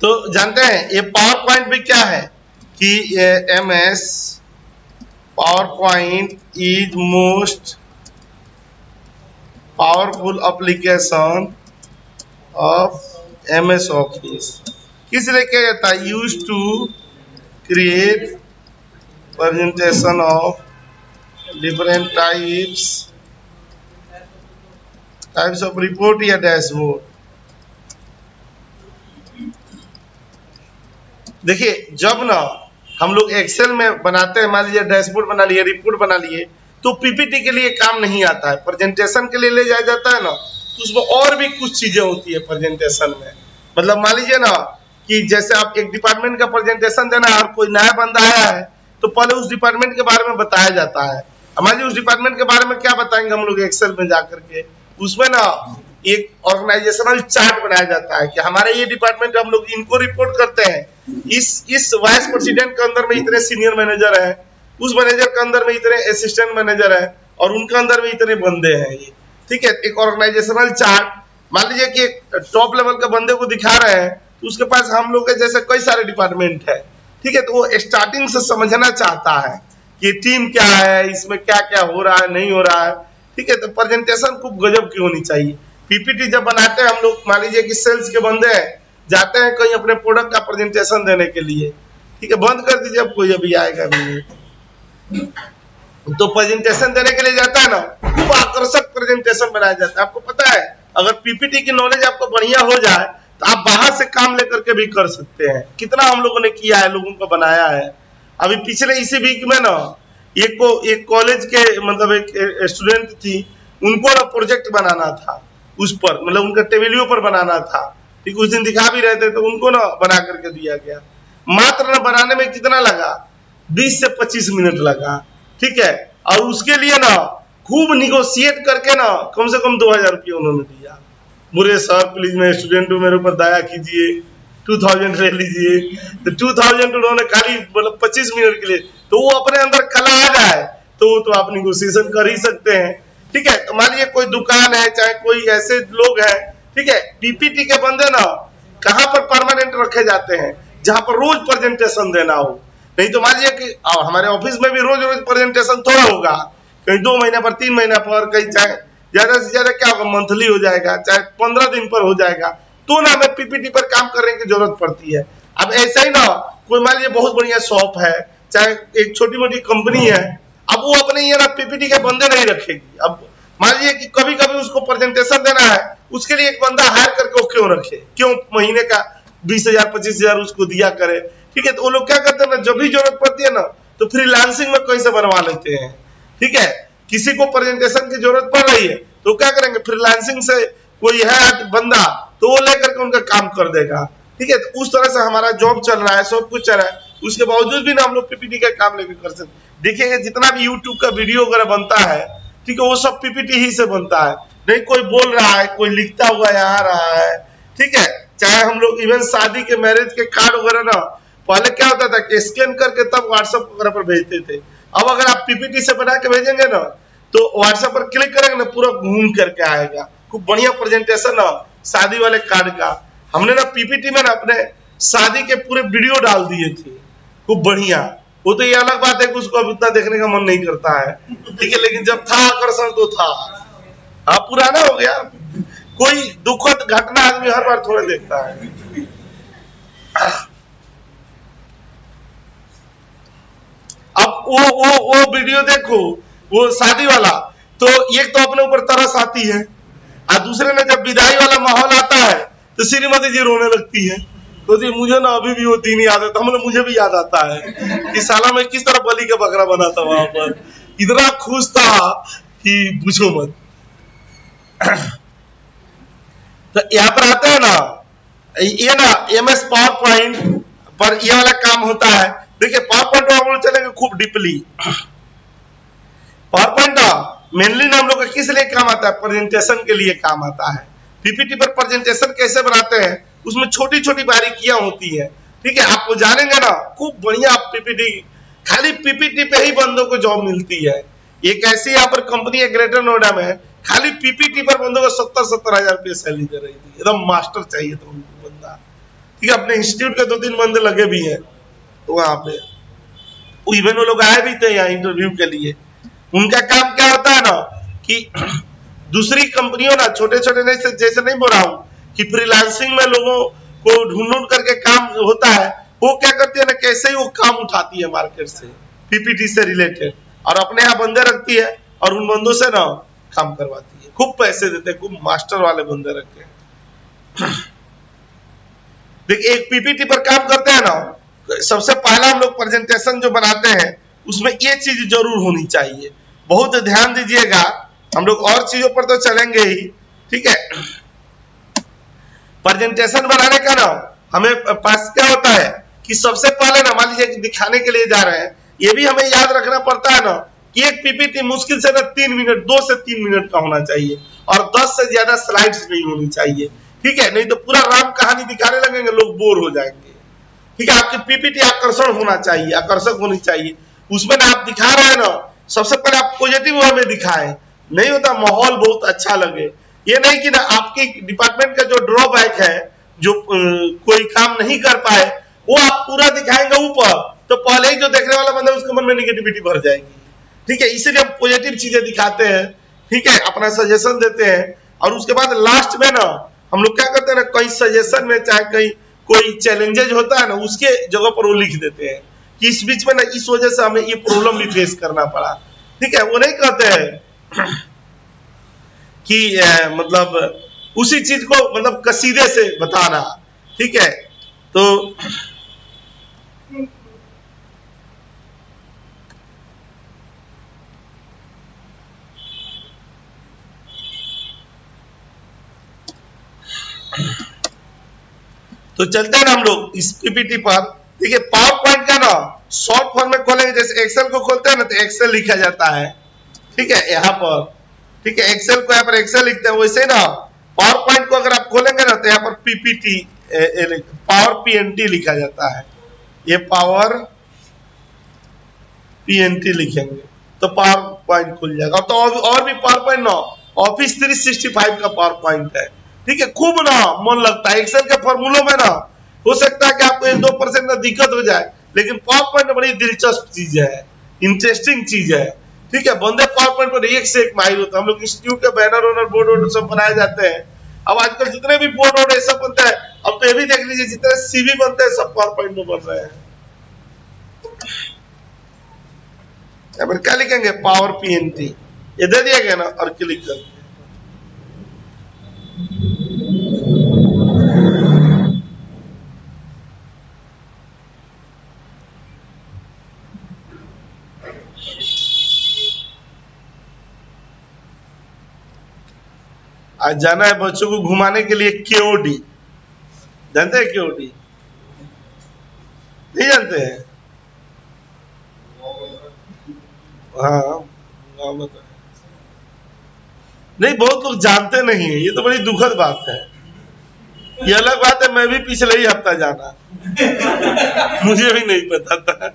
तो जानते हैं ये पावर पॉइंट भी क्या है कि MS PowerPoint is most powerful application of MS office. किस लिए किया जाता है? Use to create presentation of different types of report या डैशबोर्ड। देखिए जब ना हम लोग एक्सेल में बनाते हैं, मान लीजिए डैशबोर्ड बना लिए, रिपोर्ट बना लिए, तो पीपीटी के लिए काम नहीं आता है, प्रेजेंटेशन के लिए ले जाया जाता है ना, तो उसमें और भी कुछ चीजें होती है प्रेजेंटेशन में। मतलब मान लीजिए ना कि जैसे आप एक डिपार्टमेंट का प्रेजेंटेशन देना है और कोई नया बंदा आया है तो पहले उस डिपार्टमेंट के बारे में बताया जाता है। मान लीजिए उस डिपार्टमेंट के बारे में क्या बताएंगे हम लोग एक्सेल में जाकर के, उसमें ना एक ऑर्गेनाइजेशनल चार्ट बनाया जाता है कि हमारे ये डिपार्टमेंट हम लोग इनको रिपोर्ट करते हैं, इस वाइस प्रेसिडेंट के अंदर में इतने सीनियर मैनेजर हैं, उस मैनेजर के अंदर में इतने असिस्टेंट मैनेजर हैं और उनके अंदर में इतने बंदे हैं। ये ठीक है, एक ऑर्गेनाइजेशनल चार्ट। मान लीजिए कि एक टॉप लेवल के बंदे को दिखा रहे हैं तो उसके पास हम लोग के जैसे कई सारे डिपार्टमेंट है, ठीक है, तो वो स्टार्टिंग से समझना चाहता है कि टीम क्या है, इसमें क्या क्या हो रहा है नहीं हो रहा है, ठीक है। तो प्रेजेंटेशन खूब गजब की होनी चाहिए। पीपीटी जब बनाते हैं हम लोग, मान लीजिए कि सेल्स के बंदे हैं, जाते हैं कहीं अपने प्रोडक्ट का प्रेजेंटेशन देने के लिए, ठीक है, बंद कर दीजिए, अब कोई अभी आएगा नहीं, तो प्रेजेंटेशन देने के लिए जाता है ना, खूब आकर्षक प्रेजेंटेशन बनाया जाता है। आपको पता है अगर पीपीटी की नॉलेज आपको बढ़िया हो जाए तो आप बाहर से काम लेकर के भी कर सकते हैं। कितना हम लोगों ने किया है, लोगों को बनाया है। अभी पिछले इसी वीक में ना एक कॉलेज के मतलब एक स्टूडेंट थी, उनको ना प्रोजेक्ट बनाना था उस पर, मतलब उनका टेबलियों पर बनाना था, ठीक, उस दिन दिखा भी रहे थे, तो उनको ना बना करके दिया गया। मात्र ना बनाने में कितना लगा, 20 से 25 मिनट लगा, ठीक है, और उसके लिए ना खूब निगोशिएट करके ना कम से कम 2000 रुपये उन्होंने दिया। बुरे सर प्लीज मैं स्टूडेंट हूँ, मेरे ऊपर दया कीजिए, 2000 ले लीजिए। तो 2000 उन्होंने खाली मतलब 25 मिनट के लिए, तो वो अपने अंदर कला आ जाए तो आप निगोशिएशन कर ही सकते हैं, ठीक है। तो मान लीजिए कोई दुकान है, चाहे कोई ऐसे लोग हैं, ठीक है, पीपीटी के बंदे ना कहाँ पर परमानेंट रखे जाते हैं, जहां पर रोज प्रेजेंटेशन देना हो। नहीं तो मान लीजिए कि हमारे ऑफिस में भी रोज रोज प्रेजेंटेशन थोड़ा होगा, कहीं 2 महीने पर, 3 महीने पर, कहीं चाहे ज्यादा से ज्यादा क्या होगा मंथली हो जाएगा, चाहे 15 दिन पर हो जाएगा, तो ना हमें पीपीटी पर काम करने की जरूरत पड़ती है। अब ऐसा ही ना कोई मान लीजिए बहुत बढ़िया शॉप है, चाहे एक छोटी मोटी कंपनी है, अब वो अपने ये ना पीपीटी के बंदे नहीं रखेगी। अब मान लीजिए कि कभी कभी उसको प्रेजेंटेशन देना है, उसके लिए एक बंदा हायर करके वो क्यों रखे, क्यों महीने का 20,000 25,000 उसको दिया करे, ठीक है। तो वो लोग क्या करते हैं ना, जब भी जरूरत पड़ती है ना तो फ्रीलांसिंग में कहीं से बनवा लेते हैं, ठीक है। किसी को प्रेजेंटेशन की जरूरत पड़ रही है तो क्या करेंगे, फ्रीलांसिंग से कोई है बंदा तो वो लेकर के उनका काम कर देगा, ठीक है। तो उस तरह से हमारा जॉब चल रहा है, सब कुछ चल रहा है, उसके बावजूद भी ना हम लोग पीपीटी का काम लेकर कर सकते। देखिए जितना भी यूट्यूब का वीडियो वगैरह बनता है, ठीक है, वो सब पीपीटी ही से बनता है। नहीं कोई बोल रहा है, कोई लिखता हुआ यहाँ आ रहा है, ठीक है। चाहे हम लोग इवन शादी के मैरिज के कार्ड वगैरह ना पहले क्या होता था कि स्कैन करके तब व्हाट्सएप वगैरह पर भेजते थे। अब अगर आप पीपीटी से बना के भेजेंगे ना तो व्हाट्सएप पर क्लिक करेंगे ना पूरा घूम करके आएगा, खूब बढ़िया प्रेजेंटेशन ना शादी वाले कार्ड का। हमने ना पीपीटी में ना अपने शादी के पूरे वीडियो डाल दिए थे, खूब बढ़िया। वो तो ये अलग बात है कि उसको अब उतना देखने का मन नहीं करता है, ठीक है, लेकिन जब था आकर्षण तो था। हाँ पुराना हो गया, कोई दुखद घटना आदमी हर बार थोड़ा देखता है। अब वो वीडियो देखो, वो शादी वाला, तो एक तो अपने ऊपर तरस आती है, और दूसरे ने जब विदाई वाला माहौल आता है तो श्रीमती जी रोने लगती है, तो जी मुझे ना अभी भी वो दिन याद आता है, मुझे भी याद आता है कि साला मैं किस तरह बलि का बकरा बना था वहां पर, इतना खुश था कि पूछो मत। तो यहाँ पर आते हैं ना, ये ना MS पावर पॉइंट पर ये वाला काम होता है। देखिए पावर पॉइंट हम लोग चलेंगे खूब डीपली। पावर पॉइंट मेनली ना हम लोग का किस लिए काम आता है, प्रेजेंटेशन के लिए काम आता है। पीपीटी पर प्रेजेंटेशन कैसे बनाते हैं, उसमें छोटी छोटी बारीकियां होती है, ठीक है। आपको जानेंगे ना खूब बढ़िया आप पीपीटी, खाली पीपीटी पे ही बंदों को जॉब मिलती है। एक ऐसी यहाँ पर कंपनी है ग्रेटर नोएडा में, खाली पीपीटी पर बंदों को 70-70 हजार रुपये सैलरी दे रही थी, एकदम मास्टर चाहिए था उनको बंदा, ठीक है, अपने इंस्टीट्यूट के 2-3 बंदे लगे भी हैं वहां पे, इवन वो लोग आए भी थे यहाँ इंटरव्यू के लिए। उनका काम क्या होता है ना कि दूसरी कंपनियों ना छोटे छोटे नहीं, जैसे नहीं बोल रहा हूँ कि फ्रीलांसिंग में लोगों को ढूंढ करके काम होता है, वो क्या करती है ना, कैसे ही वो काम उठाती है मार्केट से पीपीटी से रिलेटेड और अपने यहाँ बंदे रखती है और उन बंदों से ना काम करवाती है, खूब पैसे देते हैं, खूब मास्टर वाले बंदे रखे हैं। देखिए एक पीपीटी पर काम करते हैं ना, सबसे पहला हम लोग प्रेजेंटेशन जो बनाते हैं उसमें ये चीज जरूर होनी चाहिए, बहुत ध्यान दीजिएगा। हम लोग और चीजों पर तो चलेंगे ही, ठीक है। प्रेजेंटेशन बनाने का ना हमें पास क्या होता है कि सबसे पहले ना मान लीजिए दिखाने के लिए जा रहे हैं, ये भी हमें याद रखना पड़ता है ना कि एक पीपीटी मुश्किल से ना 3 मिनट 2 से 3 मिनट का होना चाहिए और 10 से ज्यादा स्लाइड्स नहीं होनी चाहिए, ठीक है, नहीं तो पूरा राम कहानी दिखाने लगेंगे लोग बोर हो जाएंगे, ठीक है। आपकी पीपीटी आकर्षण होना चाहिए, आकर्षक होनी चाहिए, उसमें ना आप दिखा रहे हैं ना सबसे पहले आप पॉजिटिव वे में दिखाएं, नहीं होता माहौल बहुत अच्छा लगे, ये नहीं कि ना आपकी डिपार्टमेंट का जो ड्रॉबैक है, जो कोई काम नहीं कर पाए वो आप पूरा दिखाएंगे ऊपर, तो पहले ही जो देखने वाला बंदा उसके मन में निगेटिविटी भर जाएगी, ठीक है। इसीलिए हम पॉजिटिव चीजें दिखाते हैं, ठीक है, अपना सजेशन देते हैं और उसके बाद लास्ट में ना हम लोग क्या करते हैं ना, कहीं सजेशन में चाहे कहीं कोई चैलेंजेज होता है ना उसके जगह पर वो लिख देते हैं कि इस बीच में ना इस वजह से हमें ये प्रॉब्लम भी फेस करना पड़ा, ठीक है। वो नहीं कहते हैं कि मतलब उसी चीज को मतलब कसीदे से बताना, ठीक है। तो चलते हैं ना हम लोग इस पीपीटी पर, ठीक है। पावर पॉइंट का ना शॉर्ट फॉर्म में खोलेंगे, जैसे एक्सेल को खोलते हैं ना तो एक्सेल लिखा जाता है, ठीक है, यहाँ पर, ठीक है, एक्सेल को यहाँ पर एक्सेल लिखते हैं, वैसे ना पावर पॉइंट को अगर आप खोलेंगे ना तो यहाँ पर पीपीटी पावर पीएनटी लिखा जाता है, ये पावर पीएनटी लिखेंगे तो पावर पॉइंट खुल जाएगा। तो और भी पावर पॉइंट ना ऑफिस 365 का पावर पॉइंट है, ठीक है, खूब ना मन लगता है। एक्सेल के फॉर्मूलों में ना हो सकता है कि आपको 1-2% ना दिक्कत हो जाए, लेकिन पावर पॉइंट बड़ी दिलचस्प चीज है, इंटरेस्टिंग चीज है, ठीक है। बंदे पावर पॉइंट पर एक से एक माहिर होते हैं। हम लोग इंस्टीट्यूट के बैनर वोनर बोर्ड वोर्ड सब बनाए जाते हैं, अब आजकल जितने भी बोर्ड वोर्ड सब बनते हैं, अब तो ये भी देख लीजिए जितने सीवी बनते हैं सब पावर पॉइंट में बन रहे हैं। क्या लिखेंगे, पावर पीएनटी, ये दे दिया गया ना और क्लिक कर, आज जाना है बच्चों को घुमाने के लिए केओडी, जानते हैं केओडी? नहीं जानते हैं? हाँ गाँव में तो नहीं, बहुत लोग जानते नहीं है, ये तो बड़ी दुखद बात है। ये अलग बात है, मैं भी पिछले ही हफ्ता जाना मुझे भी नहीं पता था।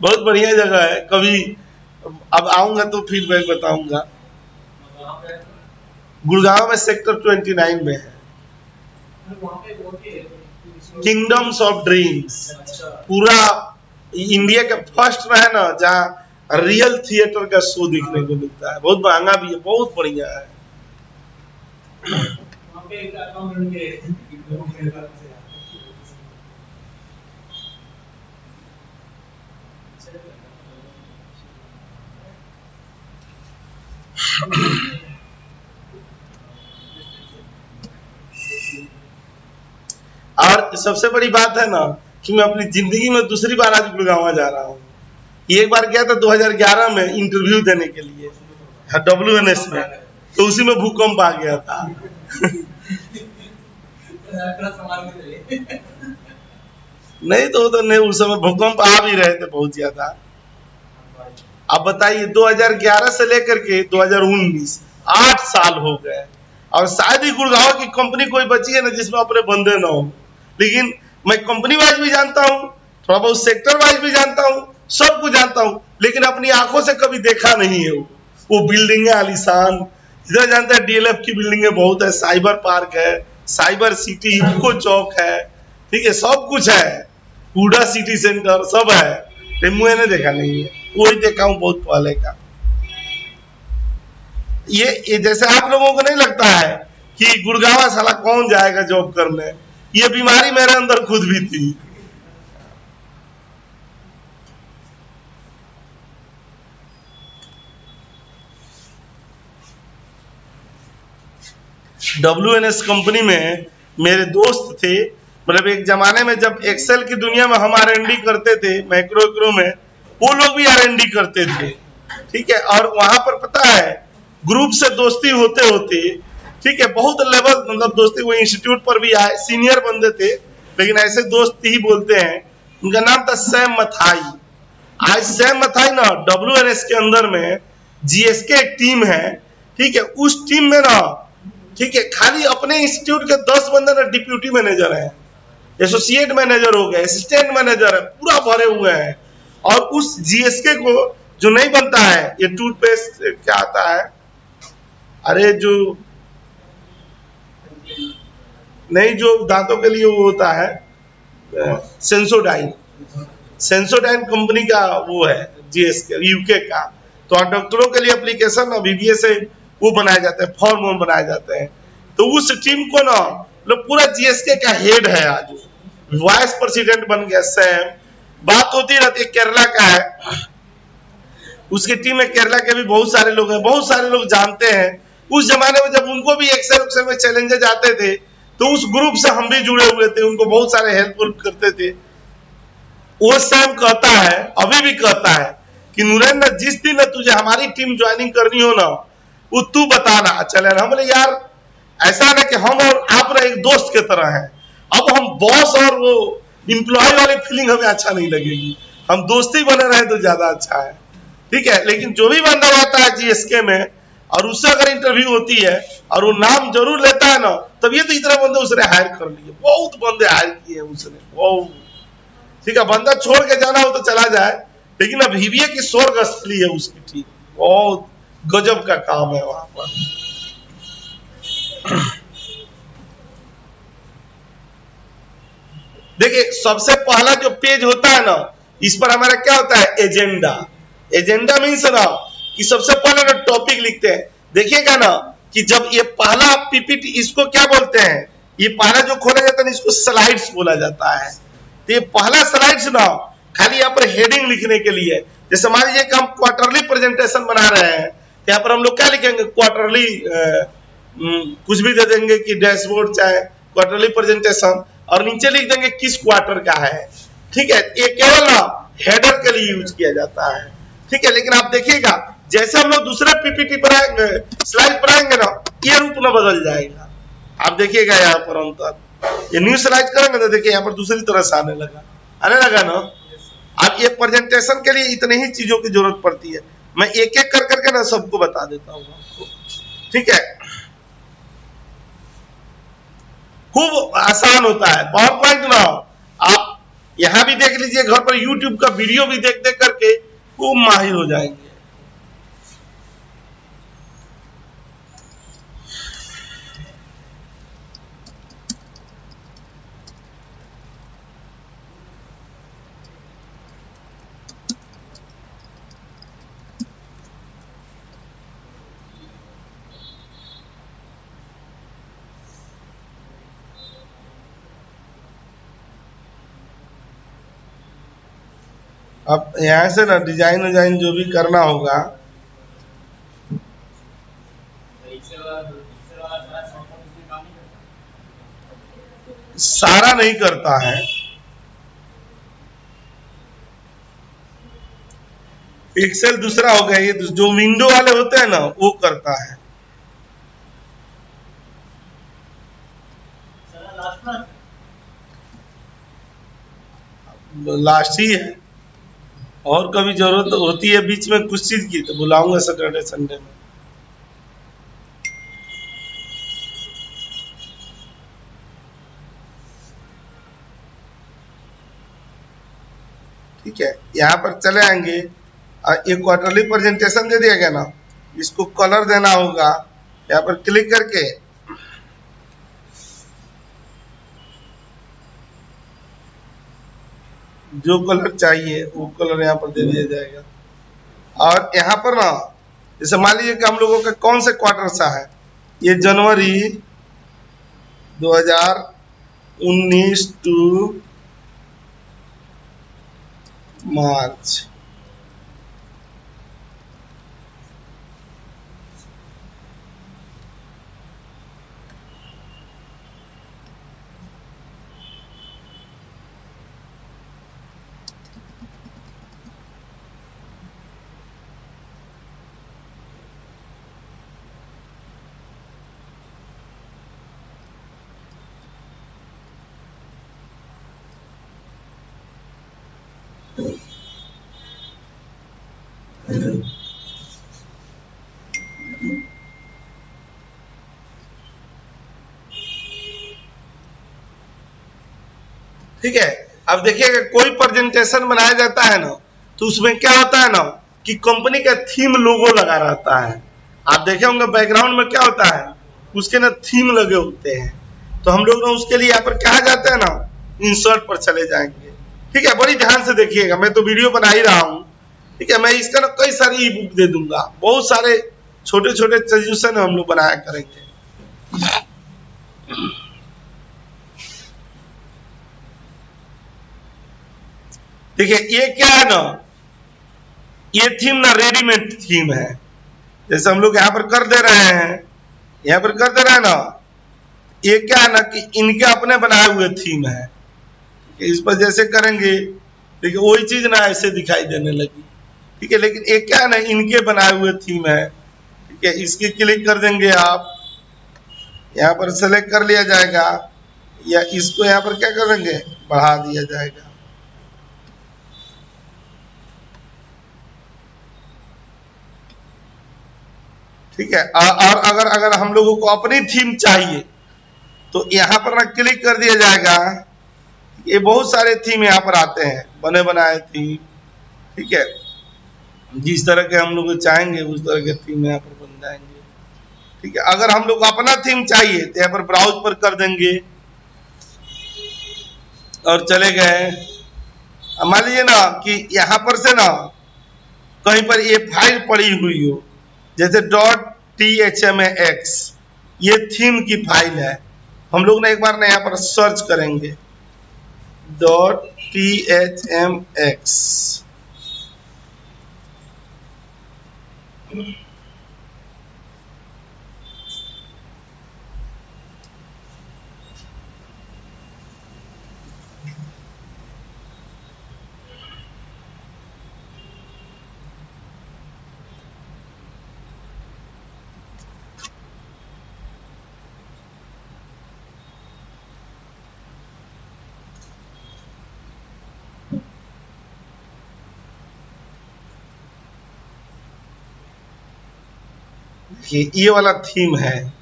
बहुत बढ़िया जगह है, कभी अब आऊंगा तो फीडबैक बताऊंगा। गुड़गांव में सेक्टर 29 में है, किंगडम्स ऑफ ड्रीम्स, पूरा इंडिया का फर्स्ट में है ना जहाँ रियल थिएटर का शो देखने को मिलता है, बहुत महंगा भी है, बहुत बढ़िया है। और सबसे बड़ी बात है ना कि मैं अपनी जिंदगी में दूसरी बार आज गुड़गांव जा रहा हूँ। एक बार गया था 2011 में इंटरव्यू देने के लिए WNS में, तो उसी में भूकंप आ गया था। नहीं तो नहीं, उस समय भूकंप आ भी रहे थे बहुत ज्यादा। अब बताइए 2011 से लेकर के 2019 8 साल हो गए, और शायद ही गुड़गांव की कंपनी कोई बची है ना जिसमें अपने बंदे ना हो। लेकिन मैं कंपनी वाइज भी जानता हूँ, थोड़ा बहुत सेक्टर वाइज भी जानता हूँ, सब कुछ जानता हूँ, लेकिन अपनी आंखों से कभी देखा नहीं है वो बिल्डिंग है आलीशान। इधर जानते हैं DLF की बिल्डिंगें बहुत है, साइबर पार्क है, साइबर सिटी, इको चौक है, ठीक है, सब कुछ है, कूड़ा सिटी सेंटर सब है, लेकिन मैंने देखा नहीं है, वही देखा हूँ बहुत पहले का। ये जैसे आप लोगों को नहीं लगता है कि गुड़गांव साला कौन जाएगा जॉब करने, ये बीमारी मेरे अंदर खुद भी थी। WNS कंपनी में मेरे दोस्त थे, मतलब एक जमाने में जब एक्सेल की दुनिया में हम R&D करते थे, मैक्रो में वो लोग भी R&D करते थे, ठीक है, और वहां पर पता है ग्रुप से दोस्ती होते होते, ठीक है, बहुत लेवल मतलब दोस्ती, वो इंस्टीट्यूट पर भी आए, सीनियर बंदे थे, लेकिन ऐसे दोस्त ही बोलते हैं। उनका नाम था सैम मथाई। आज सैम मथाई ना WNS के अंदर में GSK एक टीम है, ठीक है, उस टीम में ना, ठीक है, खाली अपने इंस्टीट्यूट के 10 बंदे ना डिप्यूटी मैनेजर हैं, एसोसिएट मैनेजर हो गए, असिस्टेंट मैनेजर है, पूरा भरे हुए हैं। और उस GSK को जो नहीं बनता है, ये टूथपेस्ट क्या आता है, अरे जो नहीं, जो दांतों के लिए वो होता है, सेंसोडाइन कंपनी का वो है GSK UK का। तो डॉक्टरों के लिए एप्लीकेशन BBA से वो बनाए जाते हैं, फॉर्म बनाए जाते हैं। तो उस टीम को ना मतलब पूरा GSK का हेड है, आज वाइस प्रेसिडेंट बन गया सैम। बात होती रहती है, केरला का है, उसकी टीम में केरला के भी बहुत सारे लोग हैं, बहुत सारे लोग जानते हैं। उस जमाने में जब उनको भी एक्सेल में चैलेंजेस आते थे, तो उस ग्रुप से हम भी जुड़े हुए थे, उनको बहुत सारे हेल्प करते थे। वो सैम कहता है, अभी भी कहता है कि नुरेंद्र, जिस दिन तुझे हमारी टीम ज्वाइनिंग करनी हो ना, वो तू बताना। चले हम बोले यार ऐसा ना कि हम और आप ना एक दोस्त के तरह हैं, अब हम बॉस और वो इंप्लॉय वाली फीलिंग हमें अच्छा नहीं लगेगी, हम दोस्ती बने रहे तो ज्यादा अच्छा है, ठीक है। लेकिन जो भी बंदा जाता है GSK में और उससे अगर इंटरव्यू होती है और वो नाम जरूर लेता है ना, तब ये तो इतने बंदे उसने हायर कर लिए, बहुत बंदे हायर किए उसने, बहुत, ठीक है। बंदा छोड़ के जाना हो तो चला जाए, लेकिन अब BBA की स्वर्ग स्थली है उसकी टीम, बहुत गजब का काम है वहां पर। देखिए सबसे पहला जो पेज होता है ना, इस पर हमारा क्या होता है, एजेंडा। एजेंडा मीन्स ना कि सबसे पहले ना टॉपिक लिखते हैं। देखिएगा ना कि जब ये पहला PPT, इसको क्या बोलते हैं, ये पहला जो खोला जाता है इसको स्लाइड्स बोला जाता है। तो ये पहला स्लाइड्स ना खाली यहाँ पर हेडिंग लिखने के लिए, जैसे मान लीजिए कि हम क्वार्टरली प्रेजेंटेशन बना रहे हैं, यहाँ पर हम लोग क्या लिखेंगे, क्वार्टरली कुछ भी दे देंगे कि डैशबोर्ड चाहे क्वार्टरली प्रेजेंटेशन, और नीचे लिख देंगे किस क्वार्टर का है, ठीक है। ये केवल ना हेडर के लिए यूज किया जाता है, ठीक है। लेकिन आप देखिएगा जैसे हम लोग दूसरे PPT पर आएंगे, स्लाइड पर आएंगे ना, ये रूप ना बदल जाएगा। आप देखिएगा यहाँ पर अंतर, ये न्यू स्लाइड करेंगे तो देखिए यहाँ पर दूसरी तरह से आने लगा ना। अब ये प्रेजेंटेशन के लिए इतने ही चीजों की जरूरत पड़ती है, मैं एक एक कर करके ना सबको बता देता हूँ आपको, ठीक है। खूब आसान होता है पावर पॉइंट ना, आप यहां भी देख लीजिए, घर पर YouTube का वीडियो भी देख देख करके खूब माहिर हो जाएंगे। अब यहाँ से ना डिजाइन जो भी करना होगा, सारा नहीं करता है, एक्सेल दूसरा हो गया, ये जो विंडो वाले होते हैं ना वो करता है। लास्ट ही है, और कभी जरूरत होती है बीच में कुछ चीज की तो बुलाऊंगा सैटरडे संडे में। ठीक है, यहाँ पर चले आएंगे, ये क्वार्टरली प्रेजेंटेशन दे दिया गया ना, इसको कलर देना होगा, यहाँ पर क्लिक करके जो कलर चाहिए वो कलर यहाँ पर दे दिया जाएगा। और यहाँ पर ना जैसे मान लीजिए कि हम लोगों का कौन से क्वार्टर सा है, ये जनवरी 2019 टू मार्च। ठीक है, अब देखिएगा कोई प्रेजेंटेशन बनाया जाता है ना तो उसमें क्या होता है ना कि कंपनी का थीम लोगो लगा रहता है। आप देखे होंगे बैकग्राउंड में क्या होता है, उसके ना थीम लगे होते हैं। तो हम लोग ना उसके लिए यहाँ पर कहा जाता है ना इंसर्ट पर चले जाएंगे। ठीक है, बड़ी ध्यान से देखिएगा, मैं तो वीडियो बना ही रहा हूँ। ठीक है, मैं इसका ना कई सारी ई बुक दे दूंगा, बहुत सारे छोटे छोटे सजेशन हम लोग बनाया करेंगे। देखिए ये क्या है ना, ये थीम ना रेडीमेड थीम है। जैसे हम लोग यहाँ पर कर दे रहे हैं, यहाँ पर कर दे रहे हैं ना, ये क्या है ना कि इनके अपने बनाए हुए थीम है। इस पर जैसे करेंगे देखिए वही चीज ना ऐसे दिखाई देने लगी। ठीक है, लेकिन ये क्या है ना इनके बनाए हुए थीम है। ठीक है, इसकी क्लिक कर देंगे आप, यहाँ पर सेलेक्ट कर लिया जाएगा, या इसको यहाँ पर क्या कर देंगे बढ़ा दिया जाएगा। ठीक है, और अगर हम लोगों को अपनी थीम चाहिए तो यहाँ पर ना क्लिक कर दिया जाएगा। ये बहुत सारे थीम यहाँ पर आते हैं, बने बनाए थीम। ठीक है, जिस तरह के हम लोग चाहेंगे उस तरह के थीम यहाँ पर बन जाएंगे। ठीक है, अगर हम लोग अपना थीम चाहिए तो यहाँ पर ब्राउज पर कर देंगे और चले गए। मान लीजिए ना कि यहाँ पर से ना कहीं पर ये फाइल पड़ी हुई हो, जैसे .thmax, ये थीम की फाइल है। हम लोग ना एक बार ना यहाँ पर सर्च करेंगे .thmax। ये वाला थीम है,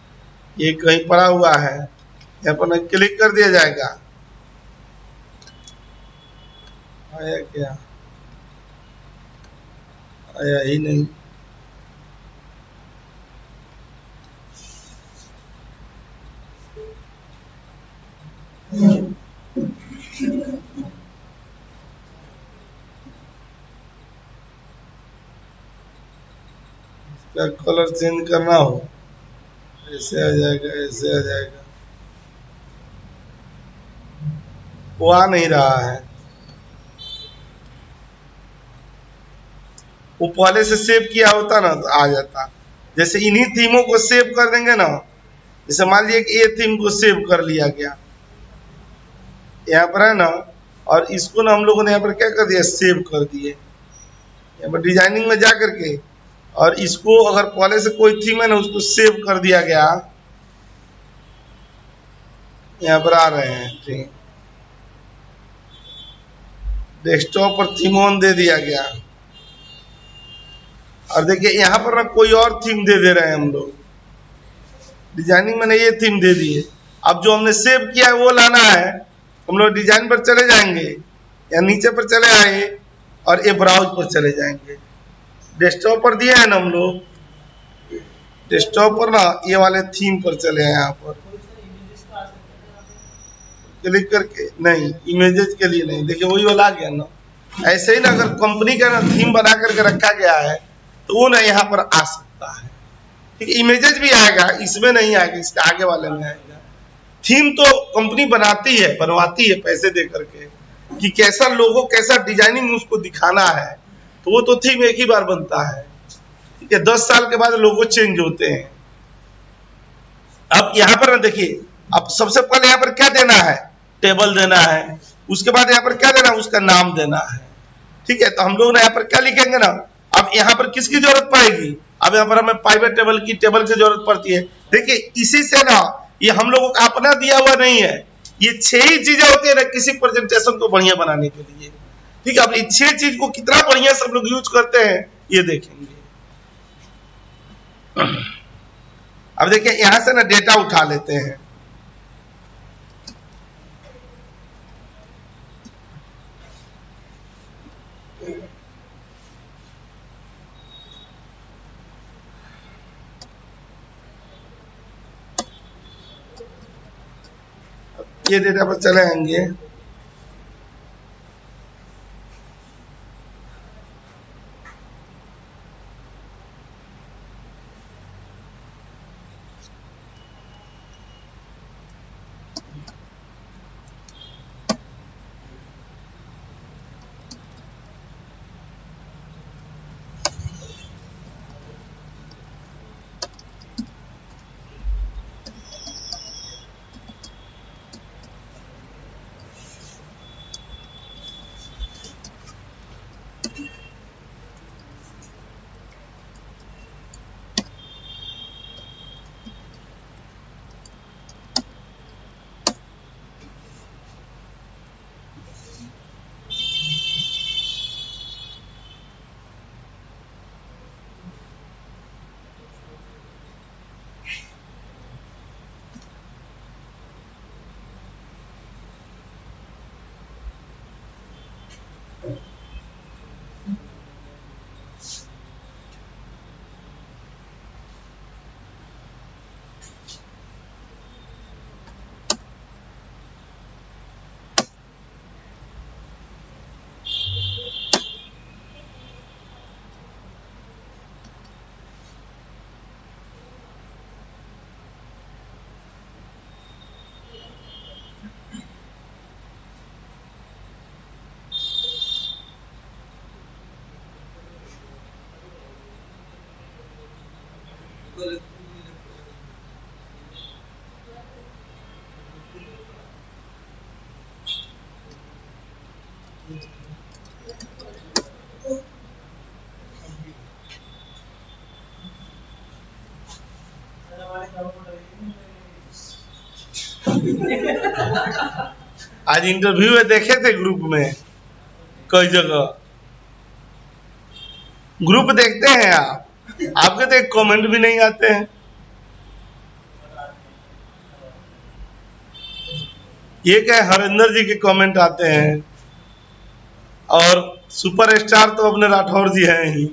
ये कहीं पड़ा हुआ है, यहाँ पर क्लिक कर दिया जाएगा। आया क्या, आया ही नहीं। इसका कलर चेंज करना हो, ऐसे आ जाएगा, ऐसे आ जाएगा, वो आ नहीं रहा है। वो पहले से सेव किया होता ना तो आ जाता। जैसे इन्हीं थीमों को सेव कर देंगे ना, जैसे मान लीजिए कि ये थीम को सेव कर लिया गया यहाँ पर है ना, और इसको ना हम लोगों ने यहाँ पर क्या कर दिया, सेव कर दिए यहाँ पर डिजाइनिंग में जा करके। और इसको अगर पहले से कोई थीम है ना उसको सेव कर दिया गया, यहाँ पर आ रहे हैं। ठीक, डेस्कटॉप पर थीम ऑन दे दिया गया, और देखिए यहाँ पर ना कोई और थीम दे दे रहे हैं हम लोग। डिजाइनिंग में ये थीम दे दिए। अब जो हमने सेव किया है वो लाना है। हम लोग डिजाइन पर चले जाएंगे या नीचे पर चले आए और ये ब्राउज पर चले जाएंगे। डेस्कटॉप पर दिया है ना हम लोग, डेस्कटॉप पर ना ये वाले थीम पर चले हैं। यहाँ पर क्लिक करके नहीं, इमेजेस के लिए नहीं। देखिए वही वाला आ गया ना। ऐसे ही ना अगर कंपनी का ना थीम बना करके रखा गया है तो वो ना यहाँ पर आ सकता है। ठीक है, इमेजेस भी आएगा, इसमें नहीं आएगा, इसके आगे वाले में आएगा। थीम तो कंपनी बनाती है, बनवाती है पैसे दे करके कि कैसा लोगो, कैसा डिजाइनिंग उसको दिखाना है, तो वो तो थीम एक ही बार बनता है। ठीक है, 10 साल के बाद लोगो चेंज होते हैं। अब यहाँ पर ना देखिए, अब सबसे पहले यहाँ पर क्या देना है, टेबल देना है, उसके बाद यहाँ पर क्या देना है, उसका नाम देना है। ठीक है, तो हम लोग ना यहाँ पर क्या लिखेंगे ना, अब यहाँ पर किसकी जरूरत पड़ेगी, अब यहाँ पर हमें प्राइवेट टेबल की जरूरत पड़ती है। देखिए इसी से ना, ये हम लोगों का अपना दिया हुआ नहीं है, ये 6 ही चीजें होती है ना किसी प्रेजेंटेशन को बढ़िया बनाने के लिए। ठीक है, अब ये 6 चीज को कितना बढ़िया सब लोग यूज करते हैं ये देखेंगे। अब देखिए यहां से ना डेटा उठा लेते हैं। ये डेटा पर चले आएंगे। आज इंटरव्यू में देखे थे ग्रुप में, कई जगह ग्रुप देखते हैं आप, आपके तो एक कमेंट भी नहीं आते हैं। ये क्या हरिंदर जी के कमेंट आते हैं, और सुपरस्टार तो अपने राठौर जी हैं ही।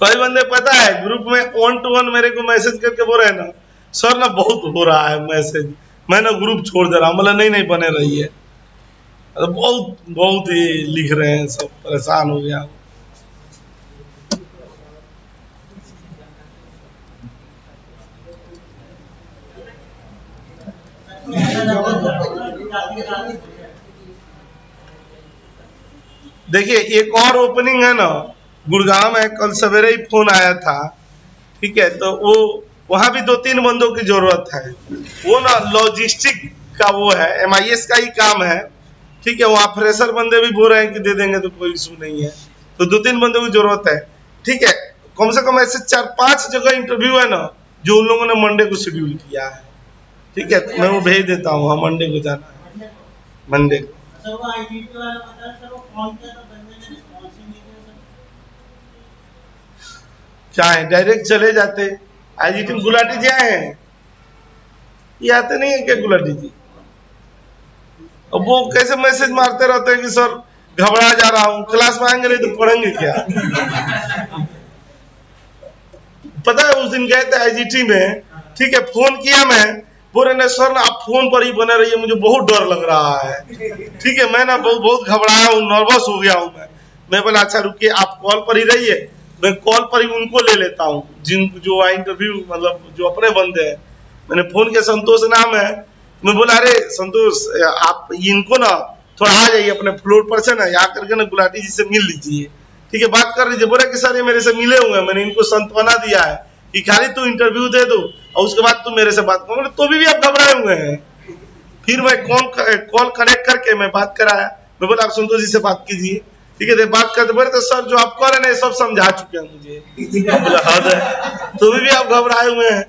कई बंदे पता है ग्रुप में 1 to 1 मेरे को मैसेज करके बोल रहे हैं ना, सर ना बहुत हो रहा है मैसेज, मैं ना ग्रुप छोड़ दे रहा हूं। मतलब नहीं बने रही है, बहुत बहुत ही लिख रहे हैं, सब परेशान हो गया। देखिए एक और ओपनिंग है ना गुड़गांव में, कल सवेरे ही फोन आया था। ठीक है, तो वो वहां भी 2-3 बंदों की जरूरत है। वो ना लॉजिस्टिक का वो है, MIS का ही काम है। ठीक है, वहाँ फ्रेशर बंदे भी बोल रहे हैं कि दे देंगे, तो कोई इशू नहीं है। तो 2-3 बंदों की जरूरत है। ठीक है, कम से कम ऐसे 4-5 जगह इंटरव्यू है ना जो उन लोगों ने मंडे को शेड्यूल किया है। ठीक है, मैं वो भेज देता हूँ। हाँ, मंडे को जाना है, मंडे को। क्या है, डायरेक्ट चले जाते। IGT गुलाटी जी आए हैं, ये आते नहीं है क्या गुलाटी जी? अब वो कैसे मैसेज मारते रहते हैं कि सर घबरा जा रहा हूँ, क्लास में आएंगे नहीं तो पढ़ेंगे क्या? पता है उस दिन गए थे IGT में, ठीक है, फोन किया मैं, बोल रहे सर ना आप फोन पर ही बने रहिए, मुझे बहुत डर लग रहा है। ठीक है, मैं ना बहुत घबराया हूँ, नर्वस हो गया हूँ मैं बोला अच्छा रुकिए, आप कॉल पर ही रहिए, मैं कॉल पर ही उनको ले लेता हूँ जिन जो इंटरव्यू मतलब जो अपने बंदे हैं। मैंने फोन किया, संतोष नाम है। मैं बोला अरे संतोष आप इनको ना थोड़ा आ जाइए अपने फ्लोर पर से ना, या करके ना गुलाटी जी से मिल लीजिए। ठीक है, बात कर लीजिए। बोले कि सर ये मेरे से मिले हुए हैं, मैंने इनको सांत्वना दिया है कि खाली तू इंटरव्यू दे दो और उसके बाद तू मेरे से बात करो। तो भी आप घबराए हुए हैं। फिर मैं कॉल कनेक्ट करके मैं बात कराया। मैं बोला आप संतोष जी से बात कीजिए। ठीक है, बात करते बोले तो सर जो आप कह रहे हैं सब समझा चुके हैं मुझे। तो भी आप घबराए हुए हैं।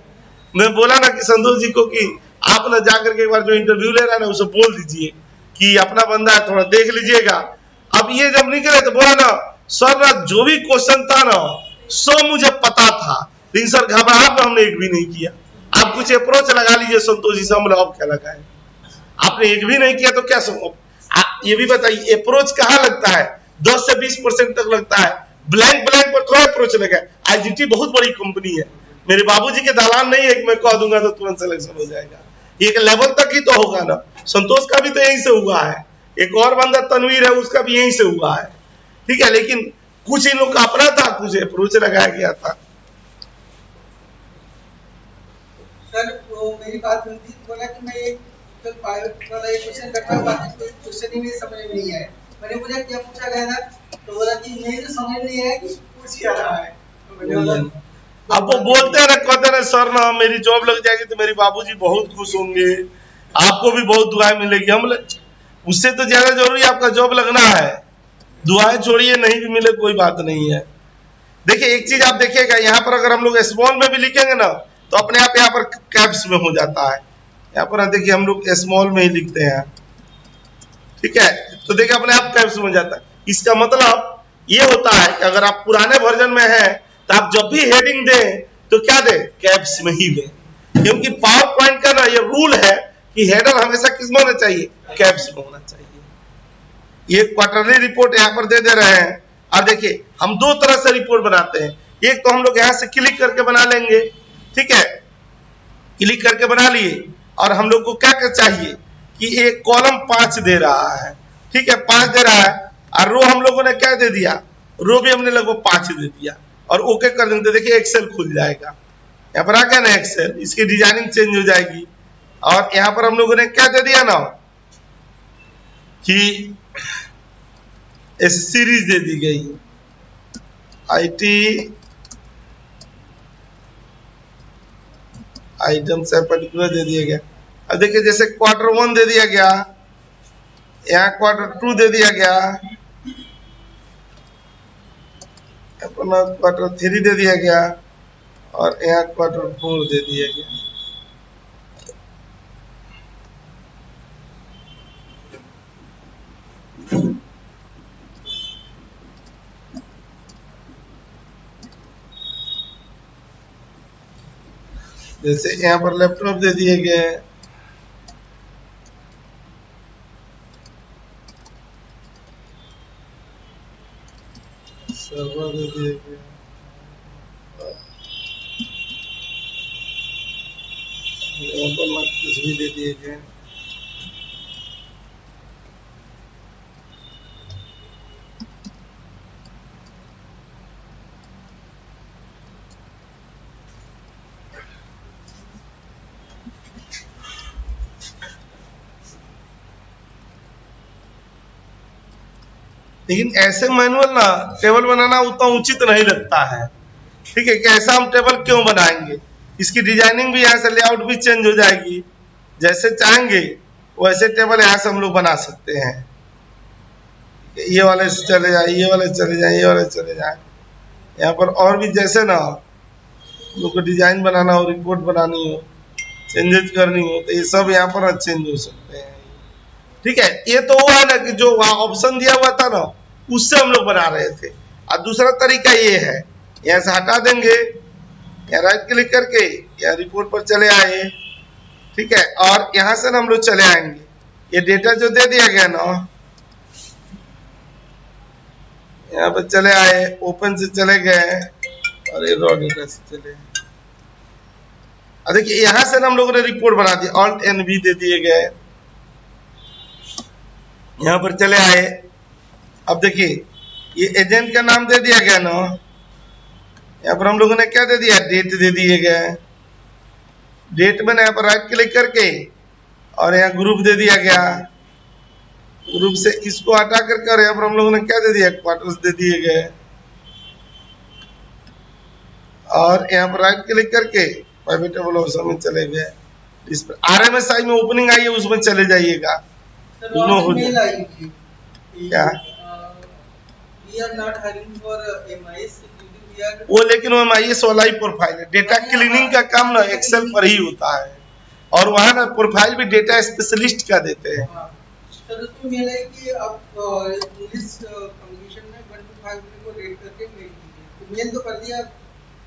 मैं बोला ना कि संतोष जी को कि आप ना जाकर के एक बार जो इंटरव्यू ले रहा है ना उसे बोल दीजिए कि अपना बंदा है, थोड़ा देख लीजिएगा। अब ये जब निकले तो बोला ना सर ना जो भी क्वेश्चन था ना सब मुझे पता था, लेकिन सर घबराहट में हमने एक भी नहीं किया। आप कुछ अप्रोच लगा लीजिए संतोष जी से। हम लोग क्या लगाए, आपने एक भी नहीं किया तो क्या संभव। आप ये भी बताइए अप्रोच कहाँ लगता है? 10 से 20% तक लगता है। ब्लैंक पर थोड़ा अप्रोच लगा। आईजीटी बहुत बड़ी कंपनी है, मेरे बाबूजी के दालान नहीं है कि मैं कह दूंगा तो तुरंत सिलेक्शन हो जाएगा। एक लेवल तक ही तो होगा ना। संतोष का भी तो यहीं से हुआ है, एक और बंदा तनवीर है उसका भी यहीं से हुआ है। ठीक है, लेकिन कुछ इन लोग का अपना था, कुछ अप्रोच लगाया गया था। सर तो मेरी बात सुनती बोला कि मैं एक वाला एक क्वेश्चन करता हूँ, बाकी कोई क्वेश्चन ही मेरी समझ में नहीं आया। मैंने पूछा क्या पूछा गया था, तो बोला कि मेरी तो समझ नहीं आया कि पूछ क्या रहा है। तो मैंने बोला अब वो बोलते हैं ना, कहते हैं सर ना मेरी जॉब लग जाएगी तो मेरे बाबूजी बहुत खुश होंगे, आपको भी बहुत दुआएं मिलेगी। हम उससे तो ज्यादा जरूरी आपका जॉब लगना है। दुआएं छोड़िए, नहीं भी मिले कोई बात नहीं है। देखिए एक चीज आप देखिएगा, यहाँ पर अगर हम लोग स्मॉल में भी लिखेंगे ना तो अपने आप यहाँ पर कैप्स में हो जाता है। यहाँ पर देखिए हम लोग स्मॉल में ही लिखते हैं। ठीक है, तो देखिए अपने आप कैप्स में हो जाता है। इसका मतलब ये होता है कि अगर आप पुराने वर्जन में हैं तो आप जब भी हेडिंग दें तो क्या दें, कैप्स में ही दें, क्योंकि पावर पॉइंट का ना ये रूल है कि हेडर हमेशा किस में होना चाहिए, कैप्स में होना चाहिए। ये क्वार्टरली रिपोर्ट यहाँ पर दे रहे हैं। और देखिए हम दो तरह से रिपोर्ट बनाते हैं। एक तो हम लोग यहाँ से क्लिक करके बना लेंगे। ठीक है, क्लिक करके बना लिए और हम लोग को क्या चाहिए कि एक कॉलम 5 दे रहा है। ठीक है, 5 दे रहा है और रो हम लोगों ने क्या दे दिया, रो भी हमने लगभग 5 दे दिया और ओके कर देंगे। देखिए एक्सेल खुल जाएगा। यहाँ पर आ गया ना एक्सेल, इसकी डिजाइनिंग चेंज हो जाएगी। और यहाँ पर हम लोगों ने क्या दे दिया ना कि सीरीज दे दी गई, आईटी आइटम से पर्टिकुलर दे दिया गया। अब देखिए जैसे क्वार्टर 1 दे दिया गया, यहाँ क्वार्टर 2 दे दिया गया, अपना क्वार्टर 3 दे दिया गया और यहाँ क्वार्टर 4 दे दिया गया। जैसे यहाँ पर लैपटॉप दे दिए गए, सर्वर दे दिए गए, यहाँ पर कुछ भी दे दिए गए। लेकिन ऐसे मैनुअल ना टेबल बनाना उतना उचित नहीं लगता है। ठीक है, कि ऐसा हम टेबल क्यों बनाएंगे। इसकी डिजाइनिंग भी यहाँ से लेआउट भी चेंज हो जाएगी, जैसे चाहेंगे वैसे टेबल यहाँ से हम लोग बना सकते हैं। ये वाले चले जाए, ये वाले चले जाए, ये वाले चले जाए। यहाँ पर और भी जैसे ना लोग को डिजाइन बनाना हो, रिपोर्ट बनानी हो, चेंजेस करनी हो, तो ये सब यहाँ पर चेंज हो सकते हैं। ठीक है, ये तो हुआ ना कि जो वहां ऑप्शन दिया हुआ था ना उससे हम लोग बना रहे थे। और दूसरा तरीका ये है, यहाँ से हटा देंगे, यहाँ राइट क्लिक करके यहाँ रिपोर्ट पर चले आए। ठीक है, और यहाँ से ना हम लोग चले आएंगे, ये डेटा जो दे दिया गया ना यहाँ पर चले आए, ओपन से चले गए और ये रॉ डेटा से चले। अब देखिए यहां से ना हम लोगों ने रिपोर्ट बना दी, ऑल्ट एन भी दे दिए गए, यहां पर चले आए। अब देखिए ये एजेंट का नाम दे दिया गया ना, यहाँ पर हम लोगों ने क्या दे दिया, डेट दे दिए गए। डेट में यहाँ पर राइट क्लिक करके और यहाँ ग्रुप दे दिया गया, ग्रुप से इसको हटा करके और यहाँ पर हम लोगों ने क्या दे दिया, क्वार्टर्स दे दिए गए। और यहाँ पर राइट क्लिक करके प्राइवेट टेबल ऑप्शन में चले गए। RMSI में ओपनिंग आई है उसमें चले जाइएगा। क्या वो, लेकिन वो MIS वाला ही प्रोफाइल है। डेटा क्लीनिंग का काम ना एक्सेल पर ही होता है, और वहाँ ना प्रोफाइल भी डेटा स्पेशलिस्ट का देते हैं। सर उसमें मेल है कि आप इंग्लिश कम्युनिकेशन में 1 to 5 को रेट करके मेल कीजिए। मेल तो कर दिया,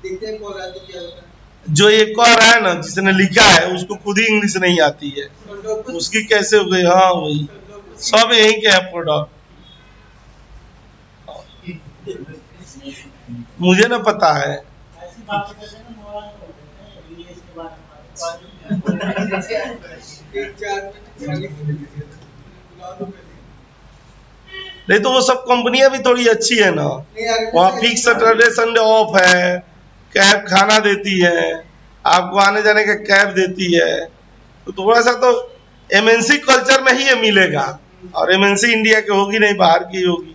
देखते हैं कॉल आती क्या होता है। जो ये कह रहा है ना, जिसने लिखा है उसको खुद ही इंग्लिश नहीं आती है, उसकी कैसे हो गई? हाँ वही सब यही के है प्रोडक्ट, मुझे ना पता है। नहीं तो वो सब कंपनियां भी थोड़ी अच्छी है ना, वहाँ फिक्स सैटरडे संडे ऑफ है, कैब खाना देती है, आपको आने जाने का कैब देती है, तो थोड़ा सा तो MNC कल्चर में ही ये मिलेगा, और MNC इंडिया की होगी नहीं, बाहर की होगी।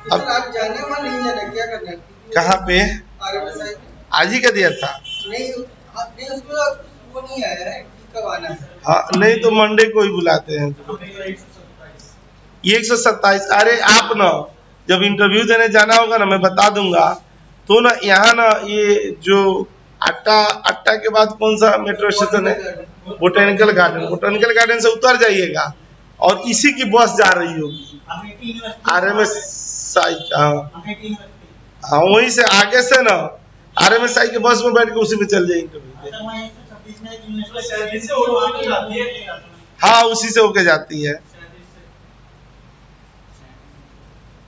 अब आप जाने वाला नहीं जाना, क्या करना है? कहाँ पे? RMSI आज ही का दिया था? नहीं उसको वो नहीं आया है, कब आना है? हाँ नहीं तो मंडे को ही बुलाते हैं। ये 127। अरे आप ना जब इंटरव्यू देने जाना होगा ना, मैं बता दूंगा, तो ना यहाँ ना ये जो अट्टा के बाद कौन सा मेट्रो स्टेशन है, बोटेनिकल गार्डन से उतर जाइएगा और इसी की बस जा रही होगी RMSI। हाँ वहीं से आगे से ना RMSI के बस में बैठ के उसी में चल जाए इंटरव्यू। हाँ उसी से होके जाती है।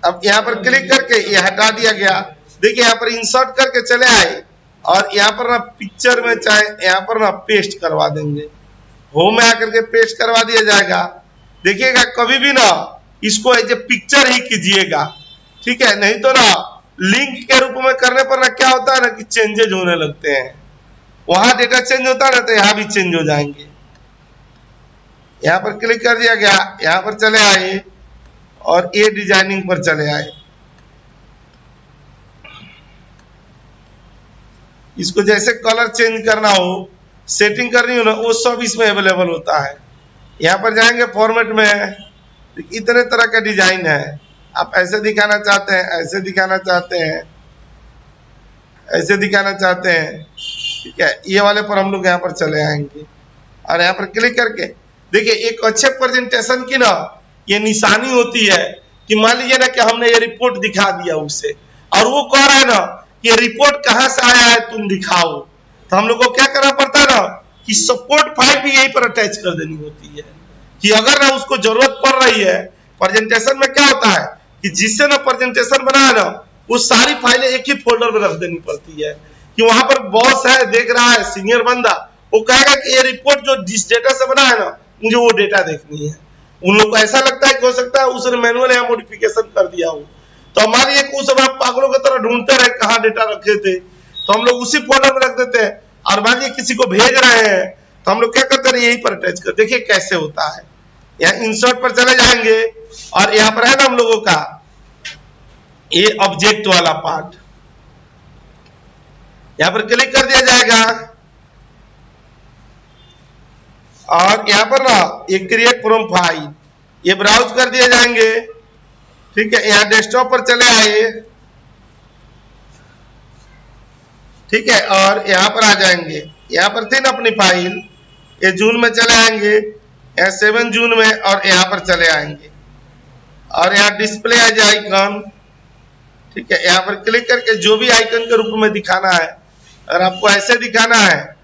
अब यहाँ पर क्लिक करके ये हटा दिया गया। देखिए यहाँ पर इंसर्ट करके चले आए, और यहाँ पर ना पिक्चर में चाहे यहाँ पर ना पेस्ट करवा देंगे, होम में आकर के पेस्ट करवा दिया जाएगा। देखिएगा कभी भी ना इसको एज ए पिक्चर ही कीजिएगा, ठीक है? नहीं तो ना लिंक के रूप में करने पर ना क्या होता है ना कि चेंजेज होने लगते हैं, वहां डेटा चेंज होता है ना, तो यहाँ भी चेंज हो जाएंगे। यहाँ पर क्लिक कर दिया गया, यहाँ पर चले आए और ये डिजाइनिंग पर चले आए। इसको जैसे कलर चेंज करना हो, सेटिंग करनी हो ना, वो सब इसमें अवेलेबल होता है। यहाँ पर जाएंगे फॉर्मेट में, इतने तरह का डिजाइन है, आप ऐसे दिखाना चाहते हैं, ऐसे दिखाना चाहते हैं, ऐसे दिखाना चाहते हैं, ठीक है? ये वाले पर हम लोग यहाँ पर चले आएंगे और यहाँ पर क्लिक करके देखिए एक अच्छे प्रेजेंटेशन की ना ये निशानी होती है कि मान लीजिए ना कि हमने ये रिपोर्ट दिखा दिया उसे, और वो कह रहा है ना कि ये रिपोर्ट कहाँ से आया है तुम दिखाओ, तो हम लोग को क्या करना पड़ता है ना कि सपोर्ट फाइल भी यहीं पर अटैच कर देनी होती है, कि अगर ना उसको जरूरत पड़ रही है। प्रेजेंटेशन में क्या होता है कि जिससे ना प्रेजेंटेशन बना है ना, वो सारी फाइलें एक ही फोल्डर में रख देनी पड़ती है, कि वहां पर बॉस है, देख रहा है, सीनियर बंदा, वो कहेगा कि ये रिपोर्ट जो जिस डेटा से बना है ना, मुझे वो डेटा देखनी है। उन लोग को ऐसा लगता है कि हो सकता है उसने मैनुअल या मॉडिफिकेशन कर दिया हो, तो हमारी एक उस समय पागलों की तरह ढूंढते रहे कहाँ डेटा रखे थे, तो हम लोग उसी फोल्डर में रख देते हैं। और मान लीजिए किसी को भेज रहे हैं तो हम लोग क्या करते हैं, यहीं पर अटैच कर। देखिए कैसे होता है। यहाँ इंसर्ट पर चले जाएंगे और यहाँ पर है ना हम लोगों का ये ऑब्जेक्ट वाला पार्ट, यहाँ पर क्लिक कर दिया जाएगा और यहाँ पर ना ये क्रिएट फ्रॉम फाइल, ये ब्राउज कर दिए जाएंगे, ठीक है? यहाँ डेस्कटॉप पर चले आए, ठीक है? और यहाँ पर आ जाएंगे, यहाँ पर थी ना अपनी फाइल, ये जून में चले आएंगे, यहाँ 7 जून में, और यहाँ पर चले आएंगे और यहाँ डिस्प्ले एज आइकन, ठीक है? यहाँ पर क्लिक करके जो भी आइकन के रूप में दिखाना है, अगर आपको ऐसे दिखाना है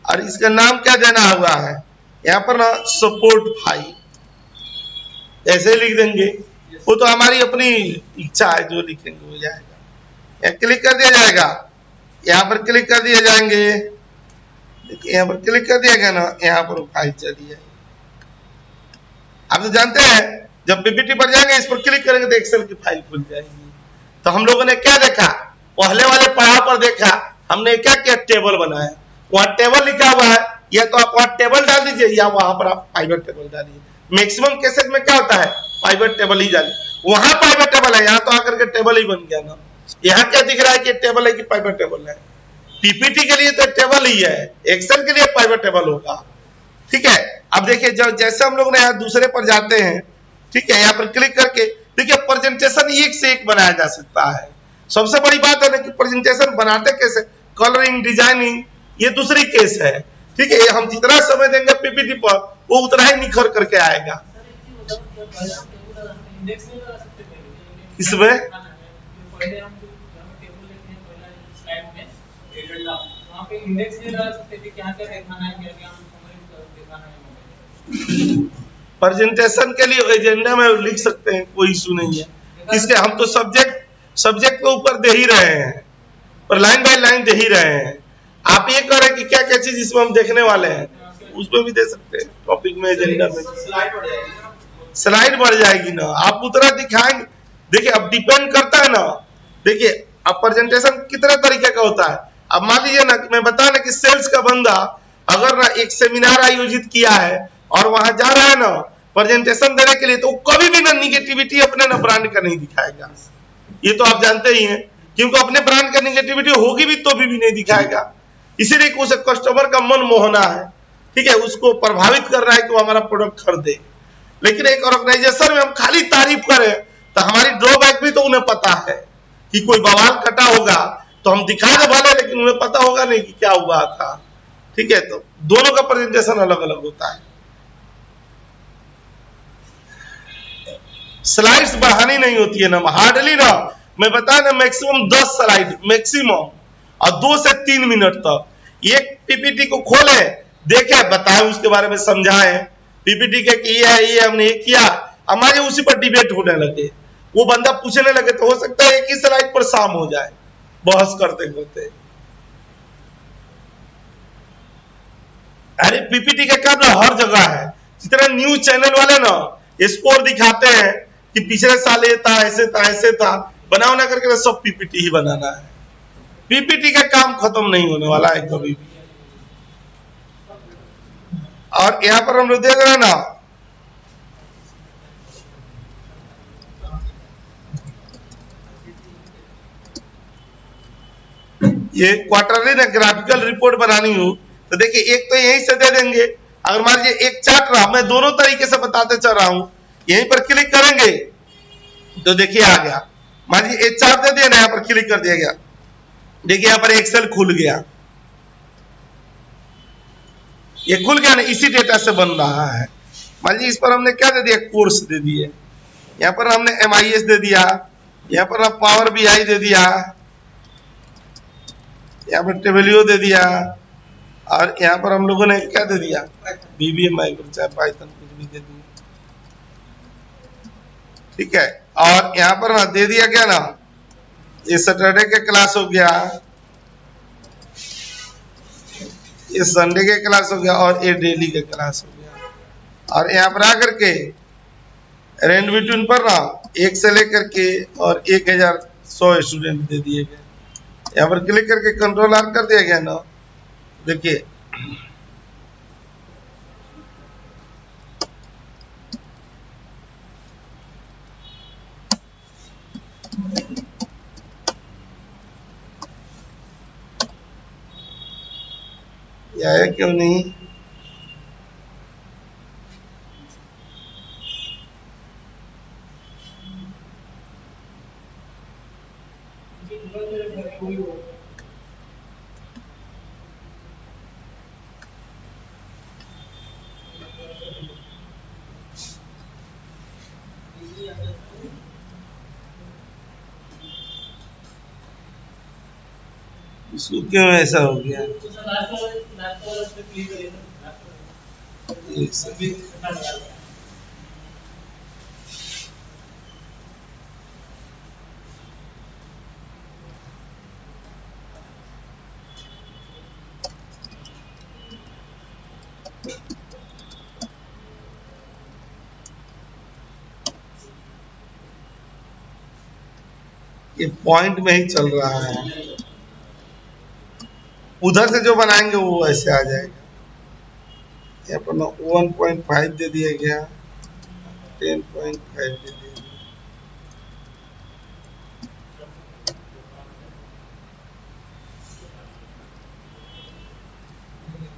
और इसका नाम क्या देना हुआ है, यहाँ पर ना सपोर्ट फाइल ऐसे लिख देंगे, वो तो हमारी अपनी इच्छा है, जो लिखेंगे हो जाएगा। यहाँ क्लिक कर दिया जाएगा, यहाँ पर क्लिक कर दिए जाएंगे, देखिए यहाँ पर क्लिक कर दिया गया ना, यहाँ पर फाइल चली जाएगी। आप तो जानते हैं जब पीपीटी पर जाएंगे इस पर क्लिक करेंगे तो एक्सेल की फाइल खुल जाएगी। तो हम लोगों ने क्या देखा, पहले वाले पढ़ाव पर देखा हमने क्या किया, टेबल बनाया। वहां टेबल लिखा हुआ है, या तो आप वहां टेबल डाल दीजिए या वहां पर आप पाइवट टेबल डालिए। मैक्सिमम केसेस में क्या होता है, पाइवट टेबल ही डालिए। वहां पाइवट टेबल है, यहाँ तो आकर के टेबल ही बन गया ना। यहाँ क्या दिख रहा है कि टेबल है कि पाइवट टेबल है। पीपीटी के लिए तो टेबल ही है, एक्सेल के लिए पाइवट टेबल होगा। ठीक है, अब देखिए जब जैसे हम लोग ना यहाँ दूसरे पर जाते हैं, ठीक है, यहाँ पर क्लिक करके देखिए प्रेजेंटेशन एक से एक बनाया जा सकता है। सबसे बड़ी बात है ना कि प्रेजेंटेशन बनाते कैसे, कलरिंग, डिजाइनिंग, ये दूसरी केस है। ठीक है, हम जितना समय देंगे पीपीटी पर वो उतना ही निखर करके आएगा। इसमें प्रेजेंटेशन के लिए एजेंडा में लिख सकते हैं, कोई इशू नहीं है। इसके हम तो सब्जेक्ट के ऊपर दे ही रहे हैं, और लाइन बाय लाइन दे ही रहे हैं। आप ये कह रहे हैं कि क्या क्या चीज इसमें हम देखने वाले हैं, उसमें भी दे सकते हैं। टॉपिक में, एजेंडा में स्लाइड बढ़ जाएगी ना, आप उतना दिखाएंगे। देखिए अब डिपेंड करता है ना, देखिए अब प्रेजेंटेशन कितने तरीके का होता है। अब मान लीजिए ना कि मैं बता ना कि सेल्स का बंदा अगर ना एक सेमिनार आयोजित किया है और वहां जा रहा है ना प्रेजेंटेशन देने के लिए, तो कभी भी ना निगेटिविटी अपने ना ब्रांड का नहीं दिखाएगा। ये तो आप जानते ही हैं, क्योंकि अपने ब्रांड का निगेटिविटी होगी भी तो भी नहीं दिखाएगा। इसीलिए उसे कस्टमर का मन मोहना है, ठीक है, उसको प्रभावित कर रहा है कि वो हमारा प्रोडक्ट खरीदे। लेकिन एक ऑर्गेनाइजेशन में हम खाली तारीफ करें तो हमारी ड्रॉबैक भी तो उन्हें पता है कि कोई बवाल कटा होगा, तो हम दिखा दे भले, लेकिन उन्हें पता होगा नहीं कि क्या हुआ था। ठीक है, तो दोनों का प्रेजेंटेशन अलग अलग होता है। स्लाइड्स बढ़ानी नहीं होती है ना, हार्डली ना, मैं बताया ना मैक्सिमम 10 स्लाइड मैक्सिमम, और 2 से 3 मिनट तक एक पीपीटी को खोले, देखे, बताए, उसके बारे में समझाएं पीपीटी के कि ये है, ये हमने ये किया, हमारे उसी पर डिबेट होने लगे, वो बंदा पूछने लगे, तो हो सकता है एक ही स्लाइड पर शाम हो जाए बहस करते करते। अरे पीपीटी का काम ना हर जगह है। जितना न्यूज चैनल वाले ना स्कोर दिखाते हैं कि पिछले साल ये था, ऐसे था, ऐसे था, बना बना करके सब पीपीटी ही बनाना है। पीपीटी का काम खत्म नहीं होने वाला है कभी भी। और यहाँ पर हम लोग देख रहे हैं ना, ये क्वार्टरली ना ग्राफिकल रिपोर्ट बनानी हो तो देखिए एक तो यहीं से दे देंगे। अगर मान लीजिए एक चार्ट रहा, मैं दोनों तरीके से बताते चल रहा हूं, यहीं पर क्लिक करेंगे तो देखिए आ गया। मान लीजिए एक चार्ट दे दिया ना, यहाँ पर क्लिक कर दिया गया, देखिए यहाँ पर एक्सेल खुल गया, ये खुल गया ना, इसी डेटा से बन रहा है। मान लीजिए इस पर हमने क्या दे दिया, कोर्स दे दिए, यहाँ पर हमने MIS दे दिया, यहाँ पर हम पावर BI दे दिया, यहाँ पर टेबलियो दे दिया, और यहाँ पर हम लोगों ने क्या दे दिया, BBM माइक्रो चाहे पाइथन कुछ भी दे दिया। ठीक है, और यहाँ पर ना दे दिया क्या ना, ये सैटरडे के क्लास हो गया, ये संडे के क्लास हो गया, और ये डेली के क्लास हो गया। और यहाँ पर आकर के रेंट बिटवीन पर ना 1 से लेकर के और 1100 स्टूडेंट दे दिए गए। यहाँ पर क्लिक करके कंट्रोल R कर दिया गया ना, देखिए आया क्यों नहीं। इसको क्यों ऐसा हो गया, ये पॉइंट में ही चल रहा है, उधर से जो बनाएंगे वो ऐसे आ जाएगा। यहाँ पर 1.5 दे दिया गया, 10.5 दे दिया गया।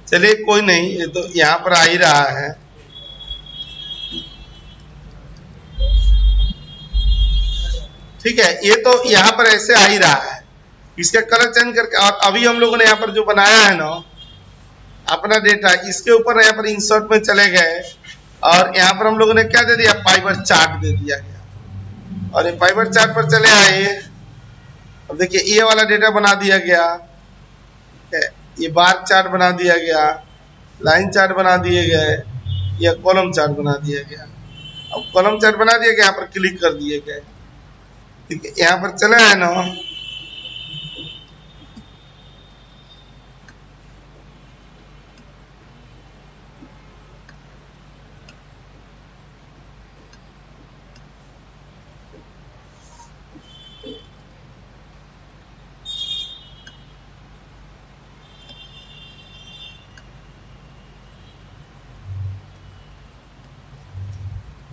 चलिए कोई नहीं, ये तो यहाँ पर आ ही रहा है। ठीक है, ये तो यहाँ पर ऐसे आ ही रहा है, इसका कलर चेंज करके। और अभी हम लोगों ने यहाँ पर जो बनाया है ना अपना डेटा, इसके ऊपर यहाँ पर इंसर्ट में चले गए और यहाँ पर हम लोगों ने क्या दे दिया, फाइबर चार्ट दे दिया गया। और ये फाइबर चार्ट पर चले आए, अब देखिए ये वाला डेटा बना दिया गया, ये बार चार्ट बना दिया गया, लाइन चार्ट बना दिए गए, या कॉलम चार्ट बना दिया गया। अब कॉलम चार्ट बना दिया गया, यहाँ पर क्लिक कर दिए गए। ठीक है, यहाँ पर चले आए ना,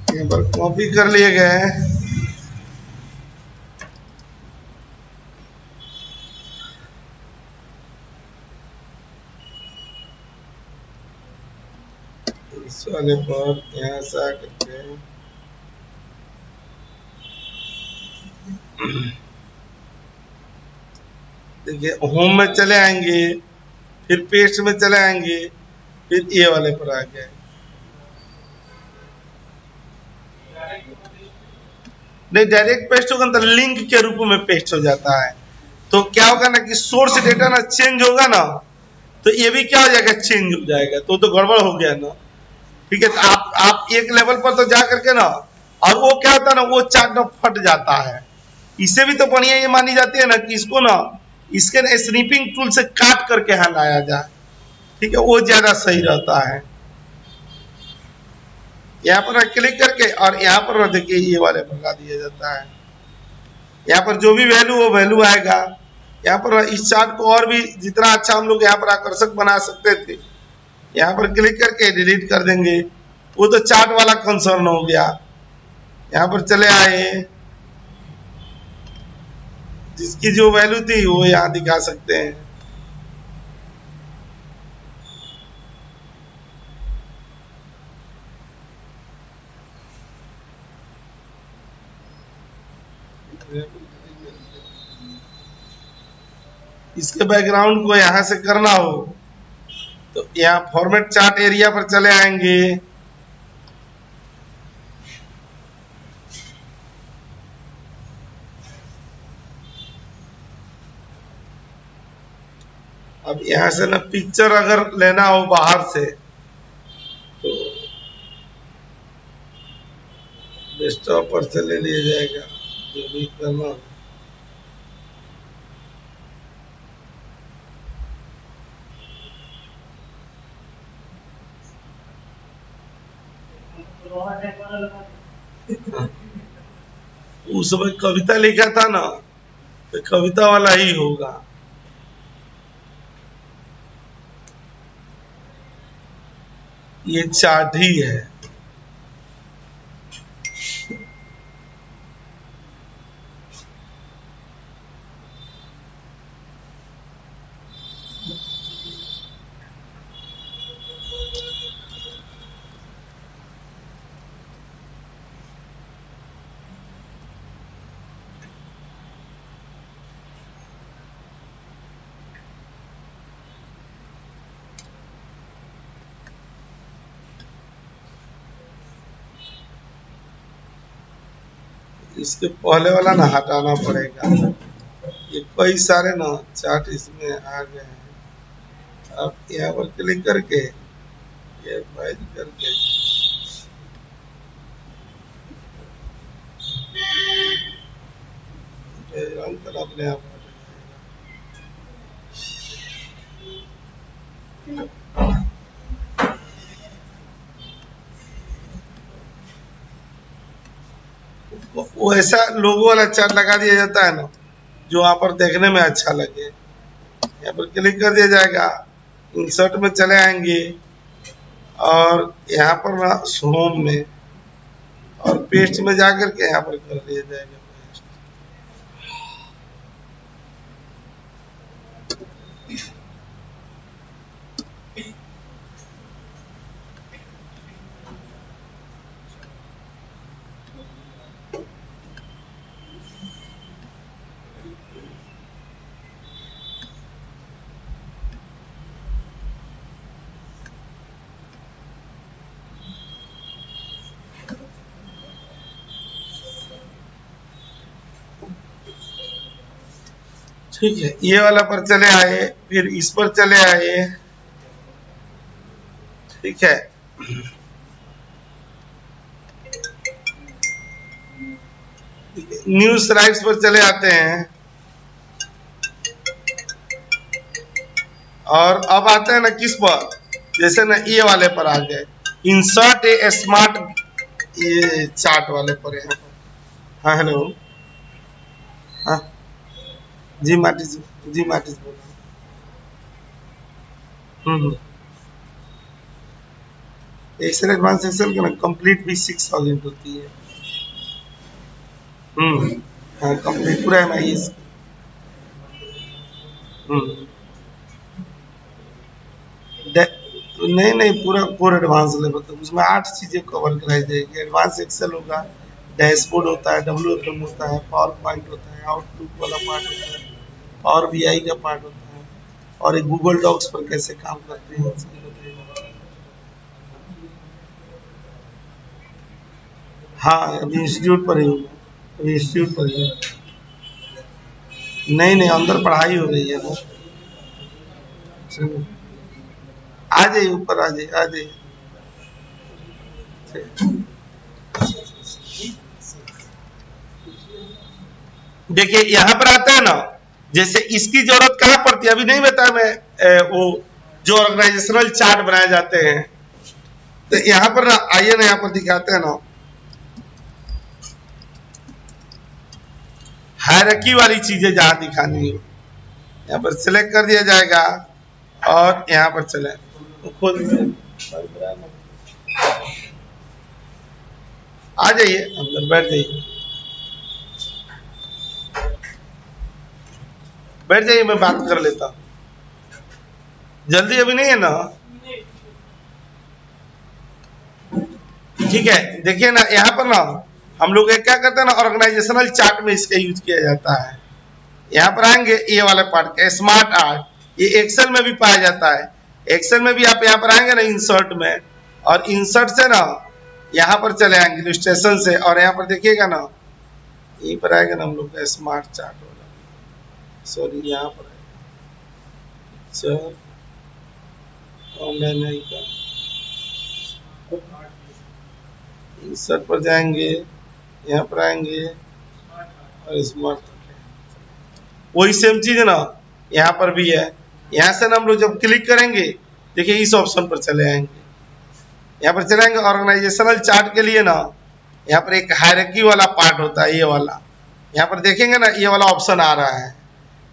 यहाँ पर कॉपी कर लिए गए। इस वाले पर यहाँ से आकर के देखिए होम में चले आएंगे, फिर पेस्ट में चले आएंगे, फिर ये वाले पर आ गए। नहीं, डायरेक्ट पेस्ट होगा तो लिंक के रूप में पेस्ट हो जाता है। तो क्या होगा ना कि सोर्स डेटा ना चेंज होगा ना, तो ये भी क्या हो जाएगा, चेंज हो जाएगा, तो गड़बड़ हो गया ना। ठीक है, तो आप एक लेवल पर तो जा करके ना, और वो क्या होता है ना, वो चार्ट ना फट जाता है। इससे भी तो बढ़िया ये मानी जाती है ना कि इसको ना इसके स्निपिंग टूल से काट करके यहाँ लाया जाए। ठीक है, वो ज्यादा सही रहता है। यहाँ पर क्लिक करके और यहाँ पर देखिए ये वाले पर लगा दिया जाता है। यहाँ पर जो भी वैल्यू वो वैल्यू आएगा। यहाँ पर इस चार्ट को और भी जितना अच्छा हम लोग यहाँ पर आकर्षक बना सकते थे, यहाँ पर क्लिक करके डिलीट कर देंगे। वो तो चार्ट वाला कंसर्न हो गया। यहाँ पर चले आए, जिसकी जो वैल्यू थी वो यहाँ दिखा सकते हैं। इसके बैकग्राउंड को यहां से करना हो तो यहाँ फॉर्मेट चार्ट एरिया पर चले आएंगे। अब यहां से ना पिक्चर अगर लेना हो बाहर से तो डेस्कटॉप पर से ले लिया जाएगा, जो भी करना हो। उस समय कविता लिखा था ना, तो कविता वाला ही होगा। ये चार्ट ही है। इसके पहले वाला ना हटाना पड़ेगा। ये कई सारे ना चार्ट इसमें आ गए हैं। अब यहाँ पर क्लिक करके ये फाइल करके अंतर अपने आप वो ऐसा लोगो वाला चार्ट लगा दिया जाता है ना जो वहां पर देखने में अच्छा लगे। यहाँ पर क्लिक कर दिया जाएगा, इंसर्ट में चले आएंगे और यहाँ पर ना होम में और पेस्ट में जाकर के यहाँ पर कर दिया जाएगा पेस्ट। ठीक है, ये वाला पर चले आए, फिर इस पर चले आए। ठीक है, न्यूज राइट्स पर चले आते हैं और अब आते हैं ना किस पर, जैसे ना ये वाले पर आ गए, इंसर्ट ए स्मार्ट, ये चार्ट वाले पर यहाँ पर। हाँ हेलो, हाँ जी माटिस, जी माटिस बोल रहा हूँ। एक्सेल एडवांस एक्सेल का ना कंप्लीट भी 6000 होती है। हाँ कंप्लीट पूरा MIS। नहीं नहीं, पूरा कोर एडवांस लेवल, तो उसमें 8 चीजें कवर कराई जाएगी। एडवांस एक्सेल होगा, डैशबोर्ड होता है, WFM होता है, पावर पॉइंट होता है, आउटलुक वाला पार्ट होता है, और BI का पार्ट होता है, और एक गूगल डॉक्स पर कैसे काम करते हैं उसकी बताइए। हाँ अभी इंस्टीट्यूट पर ही हूँ, अभी इंस्टीट्यूट पर ही हूँ। नहीं नहीं, अंदर पढ़ाई हो रही है ना। आ जाइए ऊपर, आ जाइए, आ जाइए। देखिए यहाँ पर आता है ना, जैसे इसकी जरूरत कहाँ पड़ती है अभी नहीं बताया मैं, वो जो ऑर्गेनाइजेशनल चार्ट बनाए जाते हैं, तो यहाँ पर ना आइए ना, यहाँ पर दिखाते हैं ना, हायरार्की वाली चीजें जहां दिखानी है यहाँ पर सिलेक्ट कर दिया जाएगा और यहाँ पर चले खुद आ जाइए, अंदर बैठ जाइए, बैठ जाइए, मैं बात कर लेता हूँ। जल्दी अभी नहीं है ना? ठीक है, देखिए ना यहाँ पर ना हम लोग क्या करते हैं ना, ऑर्गेनाइजेशनल चार्ट में इसका यूज किया जाता है। यहाँ पर आएंगे, ये वाले पार्ट का स्मार्ट आर्ट, ये एक्सेल में भी पाया जाता है। एक्सेल में भी आप यहाँ पर आएंगे ना इंसर्ट में, और इंसर्ट से ना यहाँ पर चले आएंगे इलस्ट्रेशन से, और यहाँ पर देखिएगा ना, यहीं पर आएगा ना हम लोग का स्मार्ट चार्ट वाला, सॉरी यहाँ पर ऑनलाइन आएगा, इंसर्ट पर जाएंगे, यहाँ पर आएंगे और स्मार्ट, वही सेम चीज है ना यहाँ पर भी है। यहाँ से ना हम लोग जब क्लिक करेंगे, देखिए इस ऑप्शन पर चले आएंगे, यहाँ पर चले आएंगे ऑर्गेनाइजेशनल चार्ट के लिए ना, यहाँ पर एक हायरार्की वाला पार्ट होता है, ये वाला यहाँ पर देखेंगे ना, ये वाला ऑप्शन आ रहा है,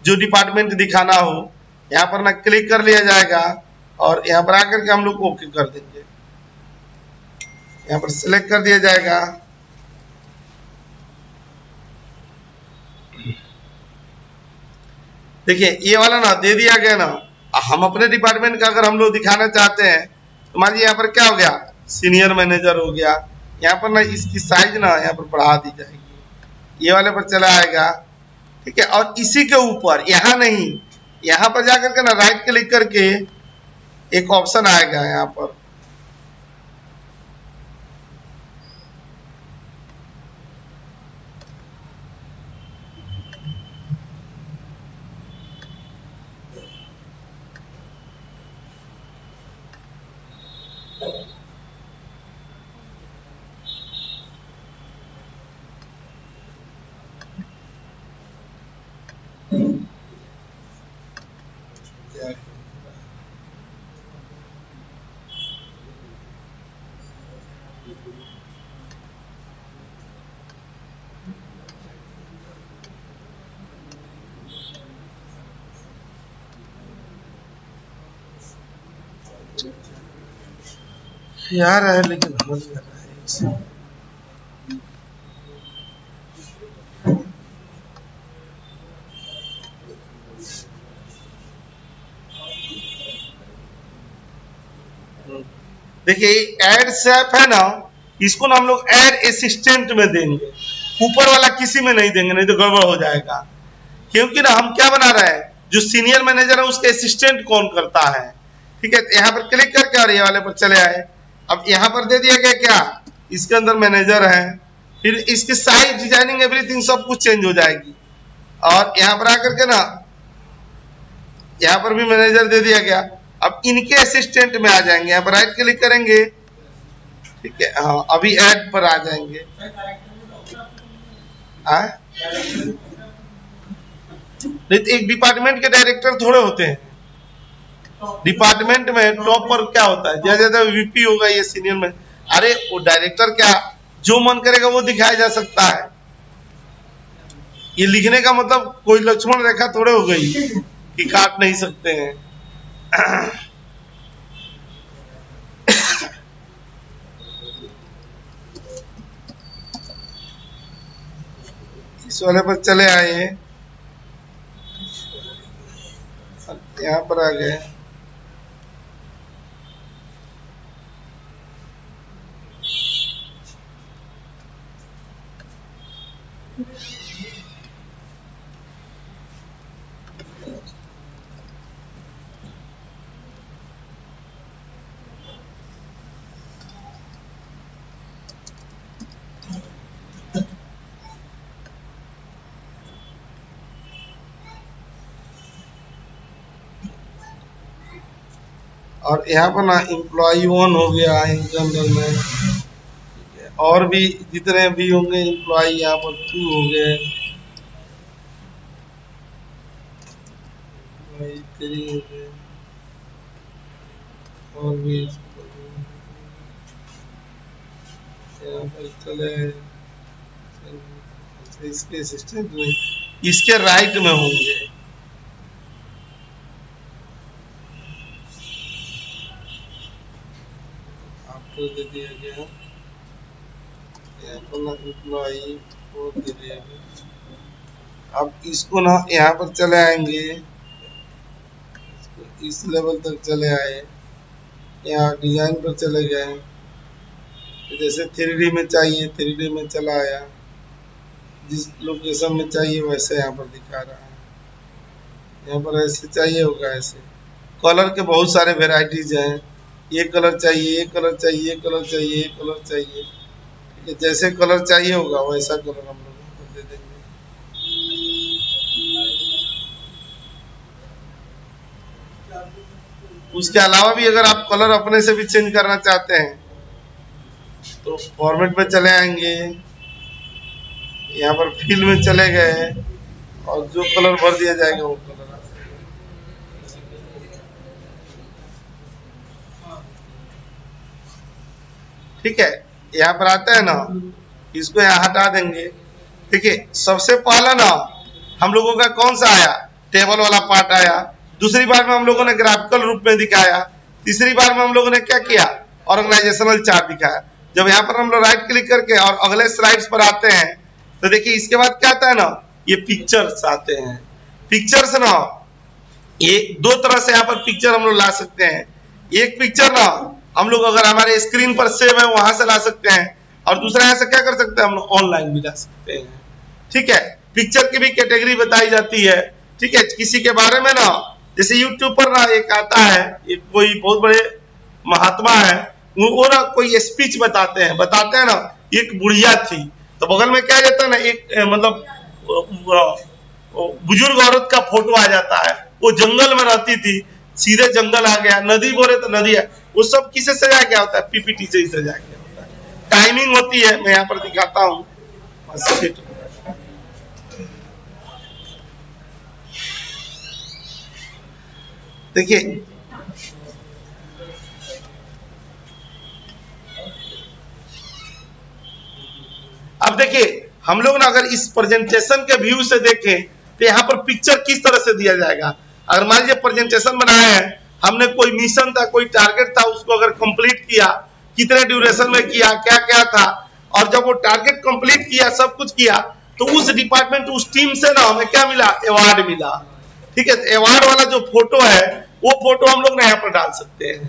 जो डिपार्टमेंट दिखाना हो यहाँ पर ना क्लिक कर लिया जाएगा और यहाँ पर आकर के हम लोग ओके कर देंगे, यहाँ पर सिलेक्ट कर दिया जाएगा। देखिए ये वाला ना दे दिया गया ना, हम अपने डिपार्टमेंट का अगर हम लोग दिखाना चाहते हैं तो मान लीजिए यहाँ पर क्या हो गया, सीनियर मैनेजर हो गया, यहाँ पर ना इसकी साइज ना यहाँ पर बढ़ा दी जाएगी, ये वाले पर चला आएगा। ठीक है, और इसी के ऊपर यहाँ नहीं, यहाँ पर जाकर के ना राइट क्लिक करके एक ऑप्शन आएगा यहाँ पर, यार है लेकिन हो नहीं रहा है। देखिए ऐड सेप है ना, इसको ना हम लोग ऐड असिस्टेंट में देंगे, ऊपर वाला किसी में नहीं देंगे, नहीं तो गड़बड़ हो जाएगा। क्योंकि ना हम क्या बना रहे हैं, जो सीनियर मैनेजर है उसके असिस्टेंट कौन करता है। ठीक है, यहाँ पर क्लिक करके और ये वाले पर चले आए। अब यहाँ पर दे दिया गया क्या, इसके अंदर मैनेजर है, फिर इसकी साइज, डिजाइनिंग, एवरीथिंग सब कुछ चेंज हो जाएगी। और यहाँ पर आकर के ना यहाँ पर भी मैनेजर दे दिया गया। अब इनके असिस्टेंट में आ जाएंगे, यहाँ पर राइट क्लिक करेंगे। ठीक है, हाँ अभी ऐड पर आ जाएंगे। नहीं तो एक डिपार्टमेंट के डायरेक्टर थोड़े होते हैं, डिपार्टमेंट में टॉप पर क्या होता है, जैसे जैसे वीपी होगा ये सीनियर में, अरे वो डायरेक्टर क्या जो मन करेगा वो दिखाया जा सकता है। ये लिखने का मतलब कोई लक्ष्मण रेखा थोड़े हो गई कि काट नहीं सकते हैं। इस वाले पर चले आए, यहाँ पर आ गए। और यहाँ पर ना एम्प्लॉय 1 हो गया इन जनरल में, और भी जितने भी होंगे एम्प्लॉय यहाँ पर 2 हो गए, 3 हो गए, और भी यहाँ पर चले। इसके असिस्टेंट में इसके राइट में होंगे। आपको दे दिया गया, यहाँ पर ना एम्प्लॉय को दे दिया गया। अब इसको ना यहाँ पर चले आएंगे, इस लेवल तक चले आए, यहाँ डिजाइन पर चले गए, जैसे 3D में चाहिए 3D में चला आया, जिस लोकेशन में चाहिए वैसे यहाँ पर दिखा रहा है। यहाँ पर ऐसे चाहिए होगा, ऐसे कलर के बहुत सारे वेराइटीज हैं, ये कलर चाहिए, ये कलर चाहिए, ये कलर चाहिए, ये कलर चाहिए। ठीक है, जैसे कलर चाहिए होगा वैसा कलर हम लोग दे देंगे। उसके अलावा भी अगर आप कलर अपने से भी चेंज करना चाहते हैं तो फॉर्मेट में चले आएंगे, यहाँ पर फिल में चले गए और जो कलर भर दिया जाएगा वो कलर। ठीक है, यहाँ पर आता है ना, इसको यहाँ हटा देंगे। देखिए सबसे पहला ना हम लोगों का कौन सा आया, टेबल वाला पार्ट आया। दूसरी बार में हम लोगों ने ग्राफिकल रूप में दिखाया। तीसरी बार में हम लोगों ने क्या किया, ऑर्गेनाइजेशनल चार्ट दिखाया। जब यहाँ पर हम लोग राइट क्लिक करके और अगले स्लाइड्स पर आते हैं तो देखिए इसके बाद क्या आता है ना, ये पिक्चर्स आते हैं। पिक्चर्स ना ये दो तरह से यहाँ पर पिक्चर हम लोग ला सकते हैं। एक पिक्चर ना हम लोग अगर हमारे स्क्रीन पर सेव है वहां से ला सकते हैं, और दूसरा यहाँ से क्या कर सकते हैं, हम लोग ऑनलाइन भी ला सकते हैं। ठीक है, पिक्चर की भी कैटेगरी बताई जाती है। ठीक है, किसी के बारे में ना, जैसे यूट्यूब पर ना एक आता है, एक कोई बहुत बड़े महात्मा है, वो ना कोई स्पीच बताते हैं ना, एक बुढ़िया थी तो बगल में क्या जाता है ना, एक मतलब बुजुर्ग औरत का फोटो आ जाता है। वो जंगल में रहती थी, सीधे जंगल आ गया, नदी बोले तो नदी है, वो सब किसे सजा गया होता है, पीपीटी से ही सजा गया होता है। टाइमिंग होती है, मैं यहाँ पर दिखाता हूँ। देखिए अब देखिए हम लोग ना अगर इस प्रेजेंटेशन के व्यू से देखें तो यहाँ पर पिक्चर किस तरह से दिया जाएगा। अगर मान लीजिए प्रेजेंटेशन बनाए हैं, हमने कोई मिशन था, कोई टारगेट था, उसको अगर कंप्लीट किया, कितने ड्यूरेशन में किया, क्या क्या था, और जब वो टारगेट कंप्लीट किया, सब कुछ किया, तो उस डिपार्टमेंट, उस टीम से ना हमें क्या मिला, अवार्ड मिला। ठीक है, अवार्ड वाला जो फोटो है वो फोटो हम लोग ना यहाँ पर डाल सकते हैं।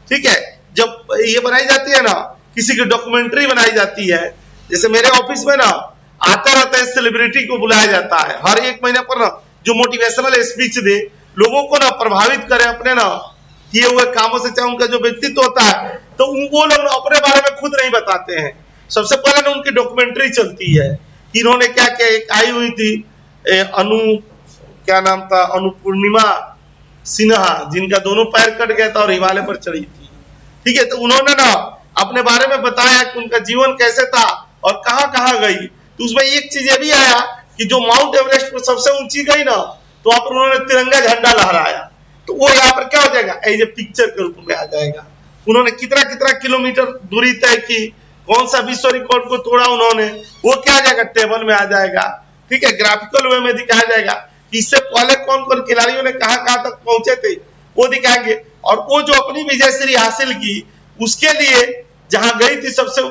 ठीक है, जब ये बनाई जाती है ना, किसी की डॉक्यूमेंट्री बनाई जाती है, जैसे मेरे ऑफिस में ना आता रहता है, सेलिब्रिटी को बुलाया जाता है हर एक महीने पर ना, जो मोटिवेशनल स्पीच दे, लोगों को ना प्रभावित करे अपने ना किए हुए कामों से, चाहे उनका जो व्यक्तित्व होता है, तो वो लोग अपने बारे में खुद नहीं बताते हैं। सबसे पहले ना उनकी डॉक्यूमेंट्री चलती है कि इन्होंने क्या क्या। एक आई हुई थी अनु, क्या नाम था, अनुपूर्णिमा सिन्हा, जिनका दोनों पैर कट गया था और हिमालय पर चढ़ी थी। ठीक है, तो उन्होंने ना अपने बारे में बताया कि उनका जीवन कैसे था और कहां कहां गई। तो उसमें एक चीज ये भी आया कि जो माउंट एवरेस्ट पर सबसे ऊंची गई ना, तो वहां पर उन्होंने तिरंगा झंडा लहराया, तो वो यहाँ पर क्या हो जाएगा, एज ए पिक्चर के रूप में आ जाएगा। उन्होंने कितना कितना किलोमीटर दूरी तय की, कौन सा विश्व रिकॉर्ड को तोड़ा उन्होंने, वो क्या आ जाएगा, टेबल में आ जाएगा। ठीक है, ग्राफिकल वे में दिखाया जाएगा कि इससे पहले कौन कौन खिलाड़ियों ने कहां कहां तक पहुंचे थे, वो दिखाएंगे। और वो जो अपनी विजयश्री हासिल की, उसके लिए जहां गई थी सबसे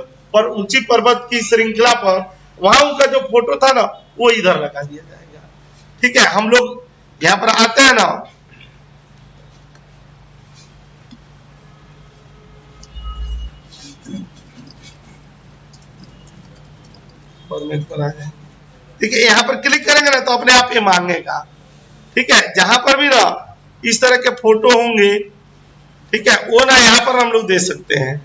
ऊंची पर्वत की श्रृंखला पर, वहां उनका जो फोटो था ना, वो इधर लगा दिया जाएगा। ठीक है, हम लोग यहाँ पर आते हैं ना, फॉर्मेट पर आ जाए। ठीक है, यहाँ पर क्लिक करेंगे ना, तो अपने आप ये मांगेगा। ठीक है, जहां पर भी ना इस तरह के फोटो होंगे, ठीक है, वो ना यहाँ पर हम लोग दे सकते हैं।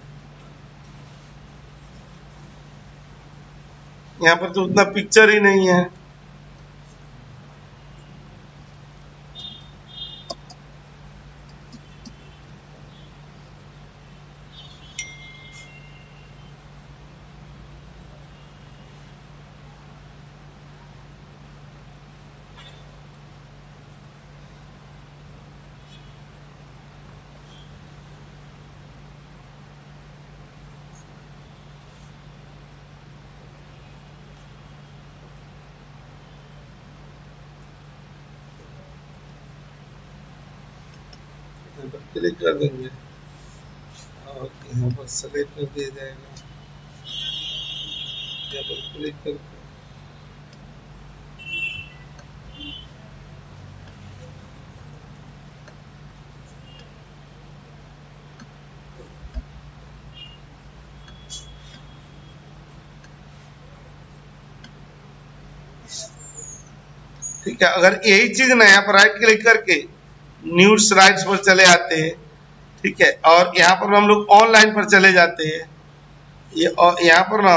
यहाँ पर तो उतना पिक्चर ही नहीं है। क्लिक कर देंगे और यहाँ पर सेलेक्ट कर दिया जाएगा। यहाँ पर क्लिक करके ठीक है, अगर यही चीज ना यहाँ पर राइट क्लिक करके न्यूज स्लाइड्स पर चले आते हैं। ठीक है, और यहाँ पर हम लोग ऑनलाइन पर चले जाते हैं। ये यहाँ पर ना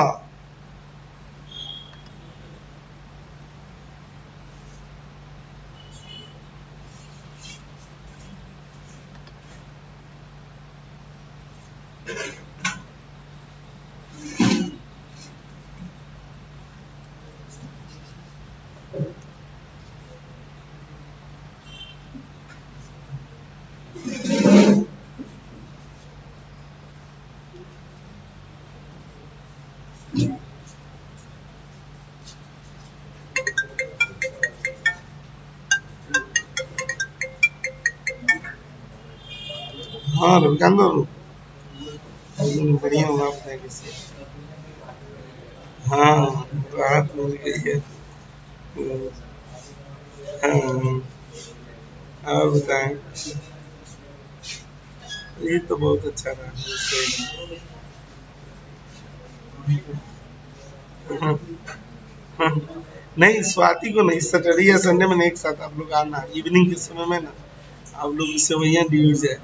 हाँ रविकांत बाबू बढ़िया होगा आपने कैसे। हाँ, राहत मिल गई है। हाँ, और बताएं। ये तो बहुत अच्छा रहा। नहीं, स्वाति को नहीं, सैटरडे या संडे में एक साथ आप लोग आना, इवनिंग के समय में ना आप लोग इससे वही ड्यूज है।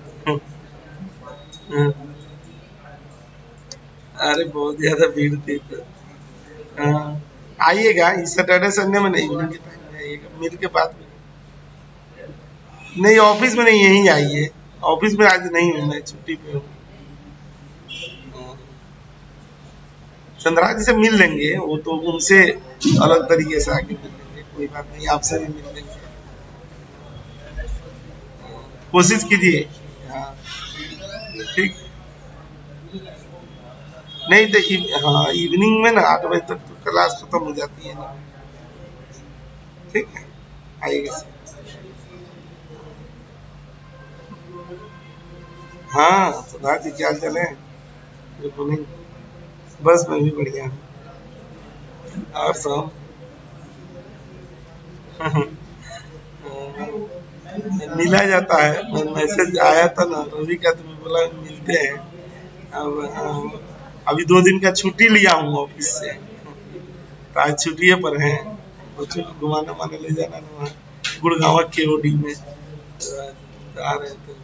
अरे बहुत ज्यादा भीड़ थी तो आइएगा, इस सैटरडे संडे में नहीं, इवनिंग के टाइम में आइएगा, मिल के बात में। नहीं, ऑफिस में नहीं, यहीं आइए। ऑफिस में आज नहीं हूँ, मैं छुट्टी पे हूँ। चंद्रा जी से मिल लेंगे, वो तो उनसे अलग तरीके से आके मिल लेंगे, कोई बात नहीं, आपसे भी मिल लेंगे। कोशिश कीजिए। हाँ ठीक, नहीं तो हाँ, इवनिंग में ना 8 बजे तक तो क्लास खत्म हो जाती है ना। ठीक है, आइएगा। हाँ सुधार जी क्या चले बिल्कुल नहीं। बस मैं भी बढ़िया हूँ और सब मिला जाता है। मैसेज आया था ना रवि का तो मैं बोला मिलते हैं। अब अभी 2 दिन का छुट्टी लिया हूँ ऑफिस से तो आज छुट्टिए पर हैं। बच्चों को घुमाने माने ले जाना ना वहाँ गुड़गांव केओडी में तो आ रहे थे।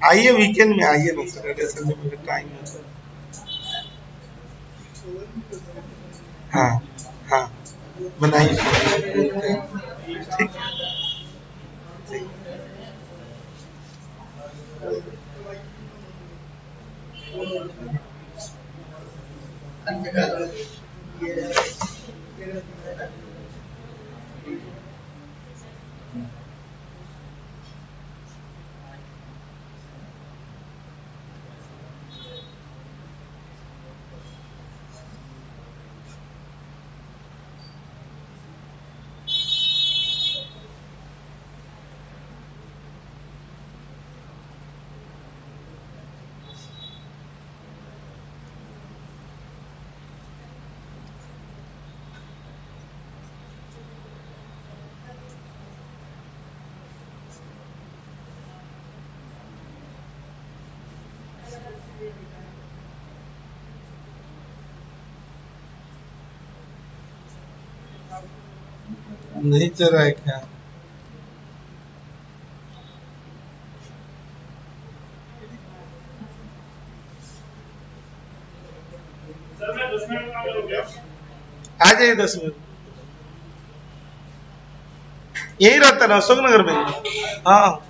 आइए वीकेंड में आइए ना सैटरडे संडे में टाइम है। हाँ हाँ बनाइए ठीक ठीक। नहीं चल रहा है क्या? आ जाइए 10 मिनट यही रहता ना अशोक नगर में। हाँ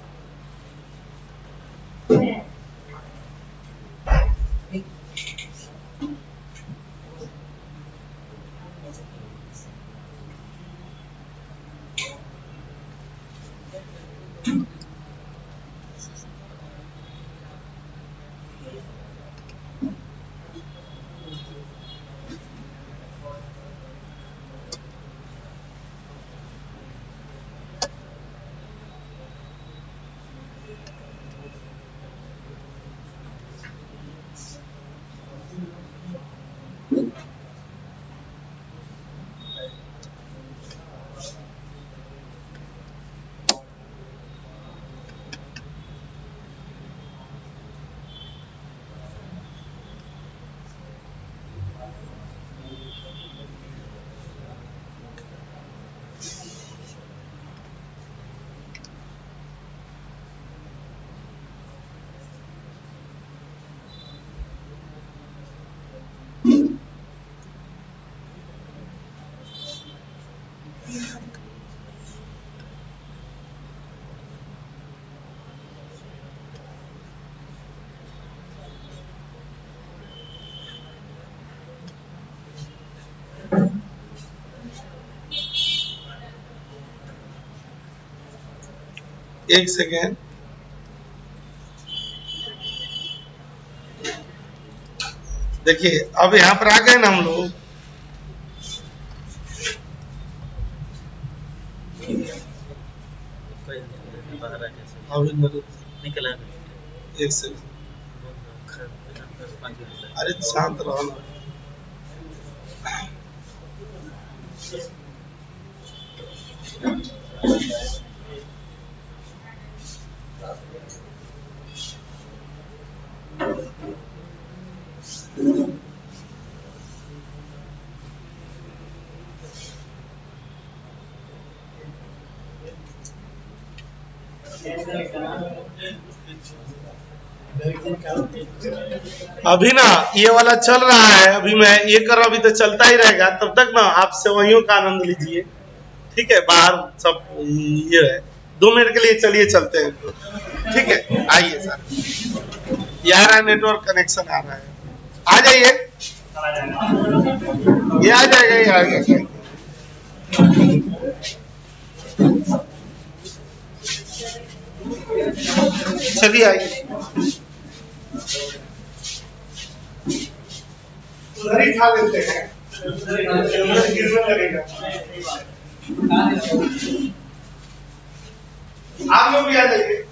एक सेकेंड देखिए अब यहाँ पर आ गए ना हम लोग। अभी निकला एक सेकेंड अरे शांत रहो ना। अभी ना ये वाला चल रहा है अभी मैं ये कर रहा हूँ अभी तो चलता ही रहेगा तब तक ना आप सेवइयों का आनंद लीजिए। ठीक है बाहर सब ये है 2 मिनट के लिए चलिए चलते हैं ठीक है आइए सर ये आ रहा है नेटवर्क कनेक्शन आ रहा है आ जाइए ये आ जाएगा ये आ जाएगा चलिए आइए उधर ही खा लेते हैं गिरने लगेगा। आप लोग भी आ जाइए।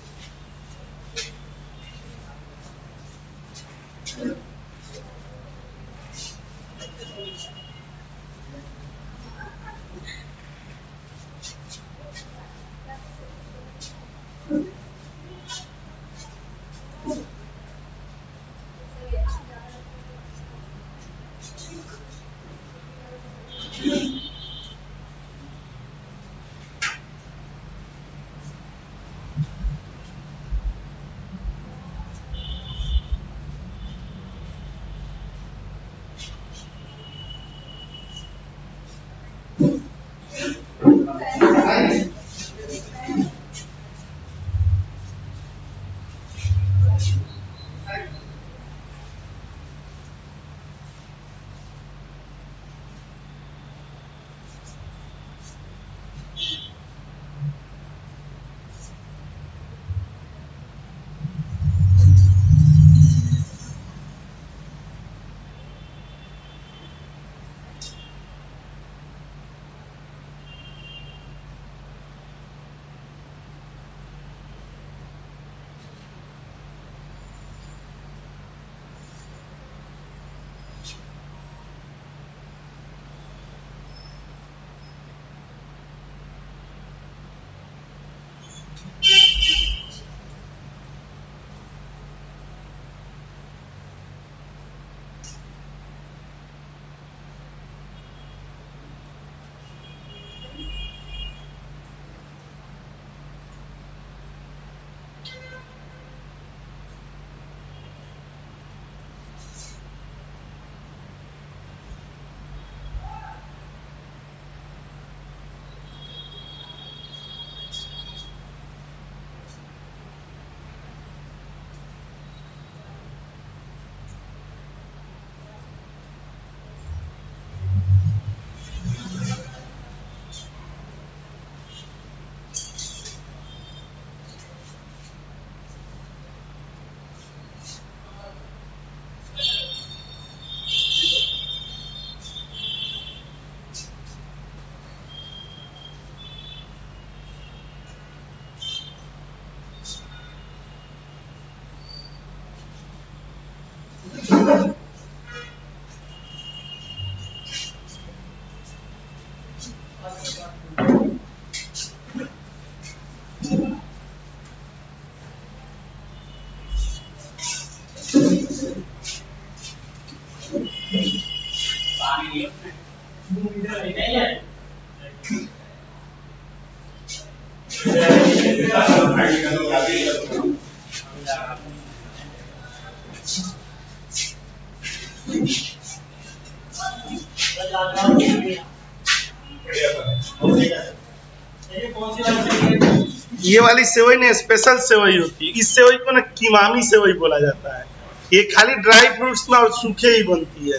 ये वाली सेवई ने स्पेशल सेवई होती है। इस सेवई को ना कीमामी सेवई बोला जाता है। ये खाली ड्राई फ्रूट्स ना और सूखे ही बनती है।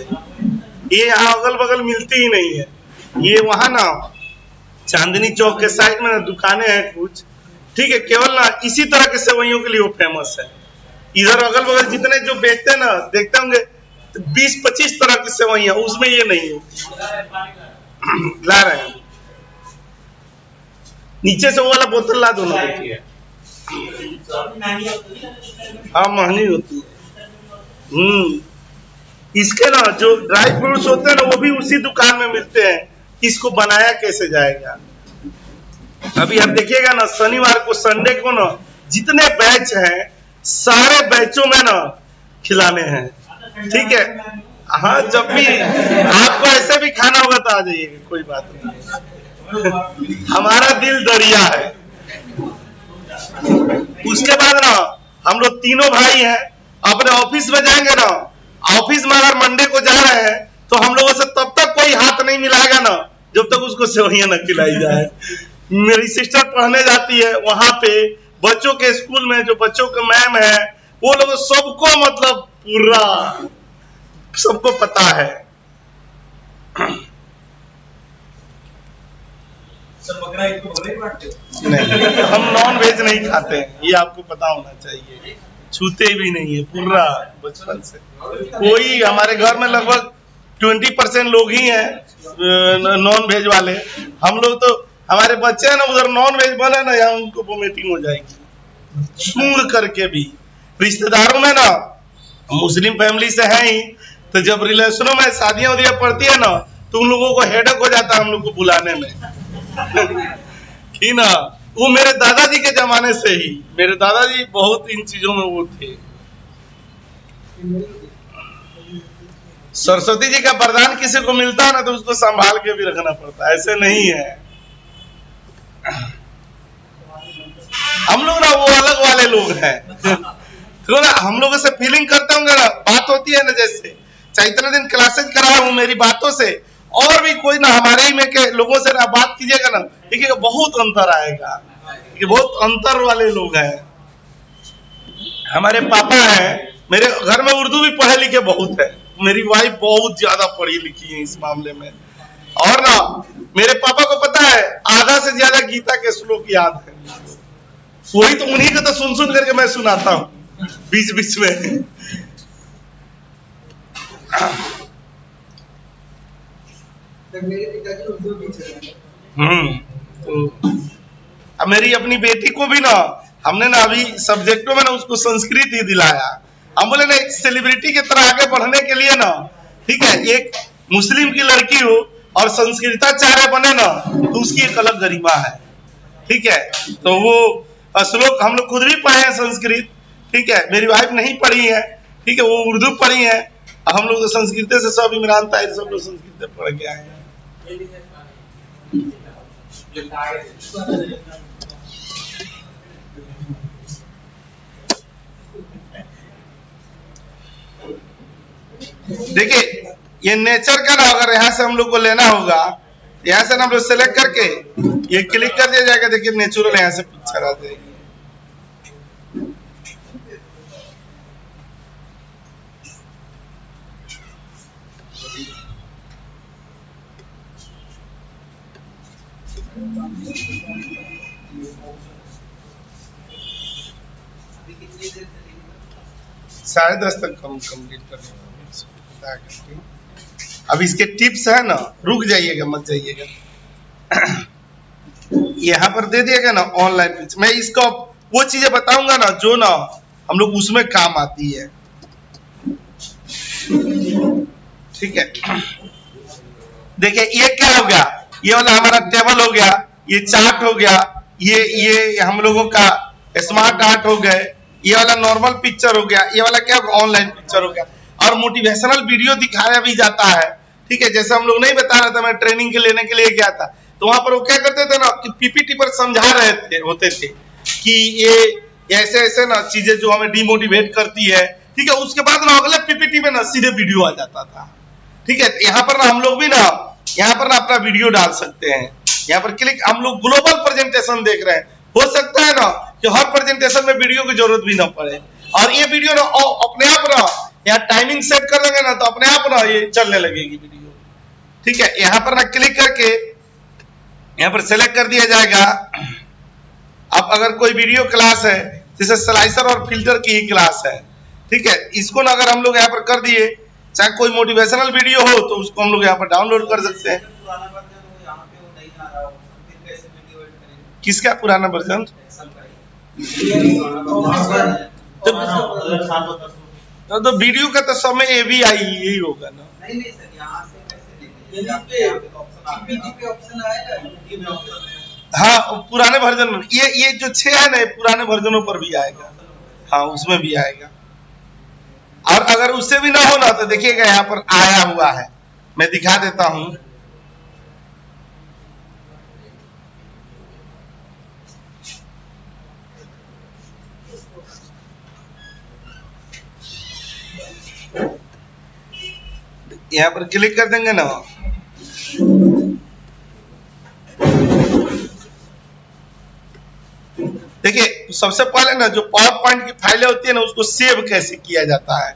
ये यहाँ अगल बगल मिलती ही नहीं है। ये वहां ना चांदनी चौक के साइड में ना दुकानें हैं कुछ, ठीक है, केवल ना इसी तरह के सेवइयों के लिए वो फेमस है। इधर अगल बगल जितने जो बेचते हैं ना, देखते होंगे 20-25 तरह की सेवइयां, उसमें ये नहीं होती। ला रहे हैं, नीचे से वो वाला बोतल ला दो ना। हाँ, महंगी होती है। इसके ना जो ड्राई फ्रूट्स होते हैं ना, वो भी उसी दुकान में मिलते हैं। इसको बनाया कैसे जाएगा? अभी आप देखिएगा ना, शनिवार को, संडे को ना, जितने बैच हैं सारे बैचों में ना खिलाने हैं, ठीक है। हाँ, जब भी आपको ऐसे भी खाना होगा तो आ जाइएगा, कोई बात नहीं। हमारा दिल दरिया है। उसके बाद ना हम लोग तीनों भाई हैं, अपने ऑफिस में जाएंगे ना, ऑफिस में अगर मंडे को जा रहे हैं तो हम लोगों से तब तक कोई हाथ नहीं मिलाएगा ना जब तक उसको सेवइयां न खिलाई जाए। मेरी सिस्टर पढ़ने जाती है, वहां पे बच्चों के स्कूल में जो बच्चों के मैम है, वो लोग सबको मतलब पूरा सबको पता है। नहीं, हम नॉन वेज नहीं खाते हैं, ये आपको पता होना चाहिए। छूते भी नहीं है पूरा बचपन से। कोई हमारे घर में लगभग 20% लोग ही हैं नॉन वेज वाले। हम लोग तो हमारे बच्चे हैं ना उधर नॉन वेज बने ना, यहाँ उनको वोमिटिंग हो जाएगी सूंघ करके भी। रिश्तेदारों में ना मुस्लिम फैमिली से है ही, तो जब रिलेशनों में शादियां उदियां पड़ती है ना तो उन लोगों को हेडेक हो जाता है हम लोग को बुलाने में कि ना। वो मेरे दादाजी के जमाने से ही, मेरे दादाजी बहुत इन चीजों में वो थे। सरस्वती जी का वरदान किसी को मिलता है ना तो उसको संभाल के भी रखना पड़ता है, ऐसे नहीं है। हम लोग ना वो अलग वाले लोग हैं तो ना हम लोगों से फीलिंग करते होंगे ना, बात होती है ना, जैसे चाहे इतने दिन क्लासेज कराया हूं मेरी बातों से, और भी कोई ना हमारे ही में के लोगों से ना बात कीजिएगा ना, देखिएगा बहुत अंतर आएगा, कि बहुत अंतर वाले लोग हैं। हमारे पापा हैं, मेरे घर में उर्दू भी पढ़े लिखे बहुत है, मेरी वाइफ बहुत ज्यादा पढ़ी लिखी है इस मामले में। और ना मेरे पापा को पता है आधा से ज्यादा गीता के श्लोक याद है, वही तो उन्हीं को तो सुन सुन करके मैं सुनाता हूँ बीच बीच में। मेरे पिताजी उर्दू टीचर तो अब मेरी अपनी बेटी को भी ना हमने ना अभी सब्जेक्टों में ना उसको संस्कृत ही दिलाया। हम बोले ना एक सेलिब्रिटी की तरह आगे बढ़ने के लिए ना, ठीक है, एक मुस्लिम की लड़की हो और संस्कृताचार्य बने ना तो उसकी एक अलग गरिमा है, ठीक है। तो वो श्लोक हम लोग खुद भी पढ़े हैं संस्कृत, ठीक है, मेरी वाइफ नहीं पढ़ी है, ठीक है, वो उर्दू पढ़ी है, हम लोग तो संस्कृत से सब इमरान ताहिर सब लोग संस्कृत पढ़ के आए हैं। देखिए ये नेचर का ना, अगर यहाँ से हम लोग को लेना होगा, यहाँ से ना हम लोग सेलेक्ट करके ये क्लिक कर दिया जाएगा, देखिए नेचुरल यहाँ से पिक्चर आ जाएगी। साढ़े 10 तक हम कंप्लीट कर लेंगे। अब इसके टिप्स है ना, रुक जाइएगा मत जाइएगा, यहाँ पर दे दिएगा ना ऑनलाइन पिच। मैं इसको वो चीजें बताऊंगा ना जो ना हम लोग उसमें काम आती है, ठीक है। देखिए ये क्या हो गया, ये वाला हमारा टेबल हो गया, ये चार्ट हो गया, ये हम लोगों का स्मार्ट आर्ट हो गए, ये वाला नॉर्मल पिक्चर हो गया, ये वाला क्या ऑनलाइन पिक्चर हो गया, और मोटिवेशनल वीडियो दिखाया भी जाता है, ठीक है। जैसे हम लोग नहीं बता रहा था, मैं ट्रेनिंग के लेने के लिए गया था, तो वहां पर वो क्या करते थे ना कि पीपीटी पर समझा रहे थे होते थे कि ये ऐसे ऐसे ना चीजें जो हमें डिमोटिवेट करती है, ठीक है। उसके बाद ना अगले पीपीटी में ना सीधे वीडियो आ जाता था, ठीक है। यहाँ पर ना हम लोग भी ना यहाँ पर ना अपना वीडियो डाल सकते हैं, यहाँ पर क्लिक, हम लोग ग्लोबल प्रेजेंटेशन देख रहे हैं, हो सकता है ना कि हर प्रेजेंटेशन में वीडियो की जरूरत भी ना पड़े, और ये वीडियो ना अपने आप ना यहाँ टाइमिंग सेट कर देंगे ना तो अपने आप ना ये चलने लगेगी वीडियो, ठीक है। यहाँ पर ना क्लिक करके यहाँ पर सेलेक्ट कर दिया जाएगा। अब अगर कोई वीडियो क्लास है जैसे स्लाइसर और फिल्टर की ही क्लास है, ठीक है, इसको ना अगर हम लोग यहाँ पर कर दिए, चाहे कोई मोटिवेशनल वीडियो हो तो उसको हम लोग यहाँ पर डाउनलोड कर सकते हैं। किसका पुराना वर्जन? तो वीडियो का तो समय ये भी आई यही होगा ना। नहीं सर, यहाँ से हाँ पुराने वर्जन में ये जो 6 है ना पुराने वर्जनों पर भी आएगा, हाँ उसमें भी आएगा। और अगर उससे भी ना हो ना तो देखिएगा यहाँ पर आया हुआ है, मैं दिखा देता हूं। यहाँ पर क्लिक कर देंगे ना, देखिए सबसे पहले ना जो पावर पॉइंट की फाइलें होती है ना उसको सेव कैसे किया जाता है,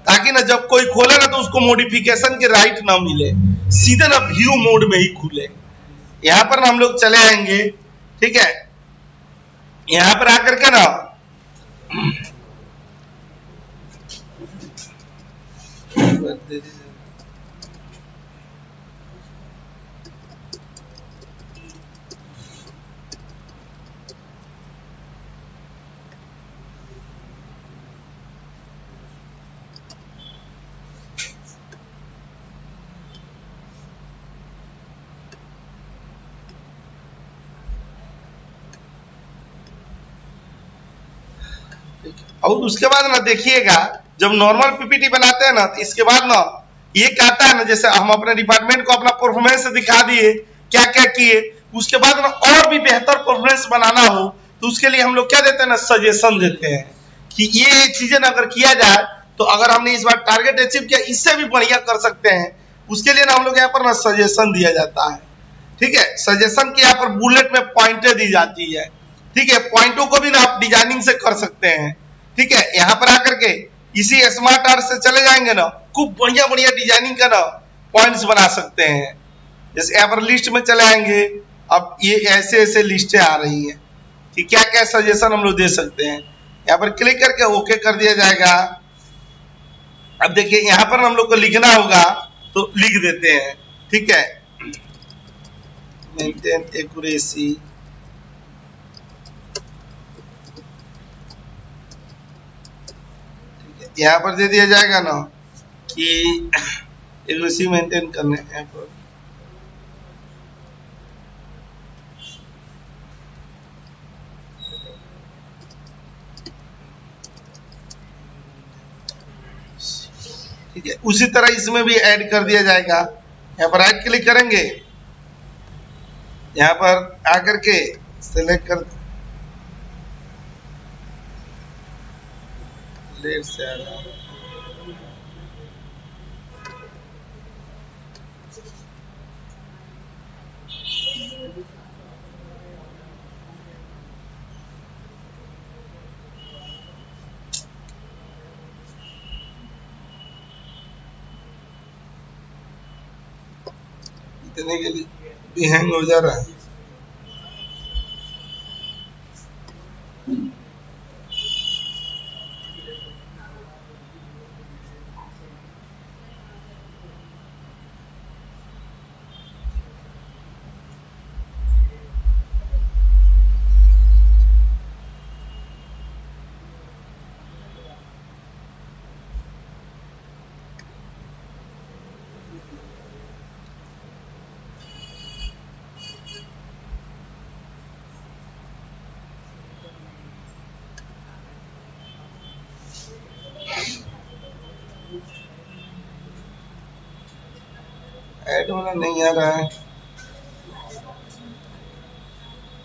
ताकि ना जब कोई खोले ना तो उसको मॉडिफिकेशन के राइट ना मिले, सीधे ना व्यू मोड में ही खुले। यहाँ पर ना हम लोग चले आएंगे, ठीक है। यहाँ पर आकर के ना और उसके बाद ना देखिएगा, जब नॉर्मल पीपीटी बनाते हैं ना, तो इसके बाद ना ये कहता है ना, जैसे हम अपने डिपार्टमेंट को अपना परफॉर्मेंस दिखा दिए, क्या क्या किए, उसके बाद ना और भी बेहतर परफॉर्मेंस बनाना हो तो उसके लिए हम लोग क्या देते हैं ना, सजेशन देते हैं कि ये चीजें ना अगर किया जाए तो अगर हमने इस बार टारगेट अचीव किया, इससे भी बढ़िया कर सकते हैं। उसके लिए ना हम लोग यहाँ पर ना सजेशन दिया जाता है। ठीक है, सजेशन के यहाँ पर बुलेट में पॉइंटें दी जाती है। ठीक है, पॉइंटों को भी ना आप डिजाइनिंग से कर सकते हैं। ठीक है, यहाँ पर आकर के इसी स्मार्ट आर्ट से चले जाएंगे ना, खूब बढ़िया बढ़िया डिजाइनिंग का ना पॉइंट्स बना सकते हैं। जैसे यहाँ पर लिस्ट में चले आएंगे, अब ये ऐसे ऐसे लिस्टें आ रही हैं कि क्या क्या सजेशन हम लोग दे सकते हैं। यहाँ पर क्लिक करके ओके कर दिया जाएगा। अब देखिए यहाँ पर हम लोग को लिखना होगा तो लिख देते हैं। ठीक है, मेंटेन एक्यूरेसी, यहाँ पर दे दिया जाएगा ना कि एक्यूरेसी मेंटेन करने यहाँ पर ठीक है, उसी तरह इसमें भी ऐड कर दिया जाएगा। यहाँ पर राइट क्लिक करेंगे, यहाँ पर आकर के सेलेक्ट कर लेट से आ रहा है। इतने के लिए भी हैंग हो जा रहा है। ऐड वाला नहीं आ रहा है,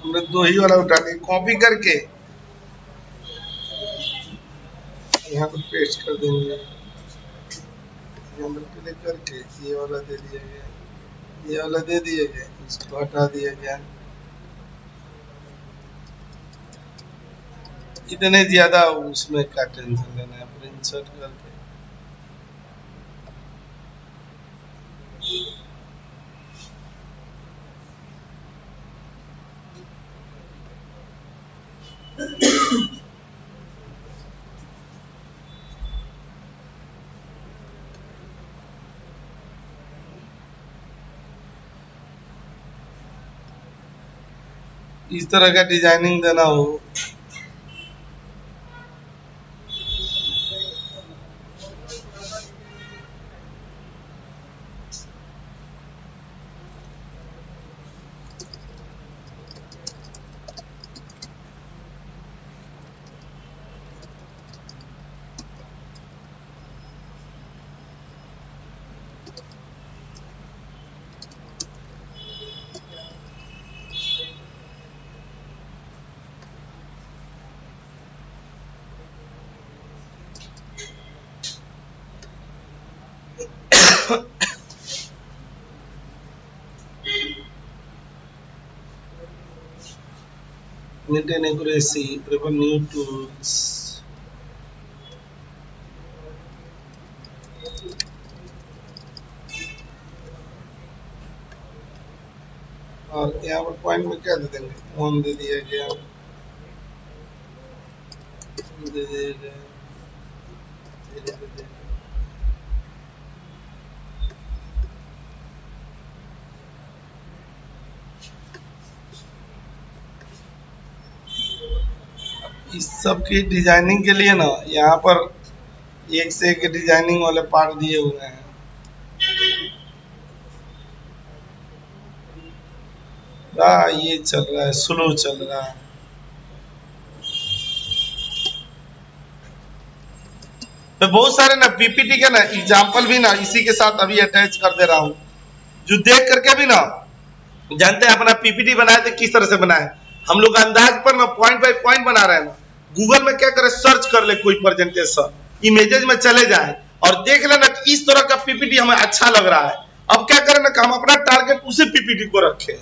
हमने दो ही वाला उठा लिया, कॉपी करके यहाँ पर पेस्ट कर देंगे। यहाँ पर क्लिक करके ये वाला दे दिया गया, ये वाला दे दिया गया, इसको हटा दिया गया। इतने ज्यादा उसमें का टेंशन लेना है, पर इंसर्ट करके इस तरह का डिजाइनिंग देना हो। Maintain accuracy, prepare new tools. और यहाँ पर पॉइंट में क्या दे देंगे, 1 दे दिया गया, दे दिया गया, इस सब की डिजाइनिंग के लिए ना यहाँ पर एक से एक डिजाइनिंग वाले पार्ट दिए हुए हैं। ये चल रहा है, स्लो चल रहा है। मैं बहुत सारे ना पीपीटी के ना एग्जाम्पल भी ना इसी के साथ अभी अटैच कर दे रहा हूं, जो देख करके भी ना जानते हैं अपना पीपीटी बनाए थे किस तरह से बनाए। हम लोग अंदाज पर ना पॉइंट बाय पॉइंट बना रहे हैं ना। गूगल में क्या करे, सर्च कर ले कोई प्रेजेंटेशन, इमेजेस में चले जाए और देख लेना कि इस तरह का पीपीटी हमें अच्छा लग रहा है। अब क्या करें ना कि हम अपना टारगेट उसी पीपीटी को रखें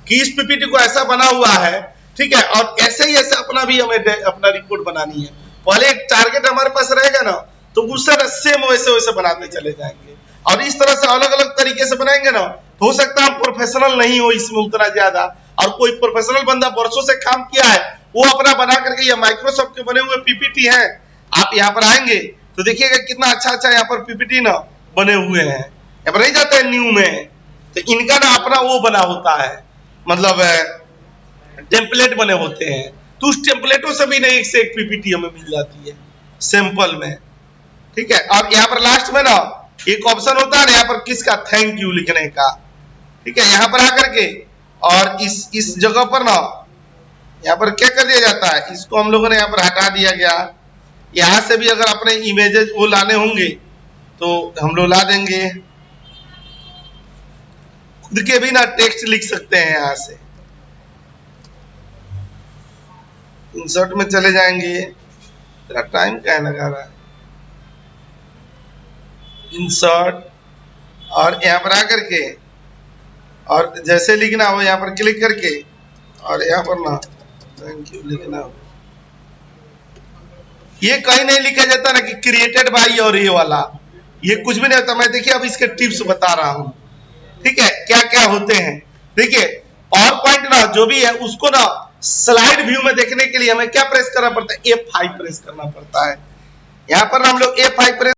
कि इस पीपीटी को ऐसा बना हुआ है, ठीक है, और ऐसे ही ऐसे अपना भी हमें अपना रिपोर्ट बनानी है। पहले एक टारगेट हमारे पास रहेगा ना तो उससे ना सेम वैसे वैसे बनाते चले जाएंगे, और इस तरह से अलग अलग तरीके से बनाएंगे ना तो हो सकता है हम प्रोफेशनल नहीं हो इसमें उतना ज्यादा, और कोई प्रोफेशनल बंदा वर्षों से काम किया है वो अपना बना करके, ये माइक्रोसॉफ्ट के बने हुए पीपीटी है, आप यहाँ पर आएंगे तो देखिएगा कितना अच्छा अच्छा यहाँ पर पीपीटी ना बने हुए हैं। यहाँ पर नहीं जाते हैं न्यू में, तो इनका ना अपना वो बना होता है, मतलब टेम्पलेट बने होते हैं, तो उस टेम्पलेटों से भी ना एक से एक पीपीटी हमें मिल जाती है सैंपल में, ठीक है। और यहाँ पर लास्ट में ना एक ऑप्शन होता है ना यहाँ पर किसका, थैंक यू लिखने का, ठीक है। यहाँ पर आकर के और इस जगह पर ना यहाँ पर क्या कर दिया जाता है, इसको हम लोगों ने यहाँ पर हटा दिया गया। यहाँ से भी अगर अपने इमेजेस वो लाने होंगे तो हम लोग ला देंगे, खुद के भी ना टेक्स्ट लिख सकते हैं। यहाँ से इंसर्ट में चले जाएंगे, तेरा टाइम क्या लगा रहा है, इंसर्ट, और यहाँ पर आकर के और जैसे लिखना हो यहाँ पर क्लिक करके और यहाँ पर ना थैंक यू लिखना हो। ये कहीं नहीं लिखा जाता ना कि क्रिएटेड बाय, और ये वाला ये कुछ भी नहीं होता। मैं देखिए अब इसके टिप्स बता रहा हूं, ठीक है, क्या क्या होते हैं। देखिए पावर पॉइंट ना जो भी है उसको ना स्लाइड व्यू में देखने के लिए हमें क्या प्रेस करना पड़ता है, F5 प्रेस करना पड़ता है। यहाँ पर हम लोग F5 प्रेस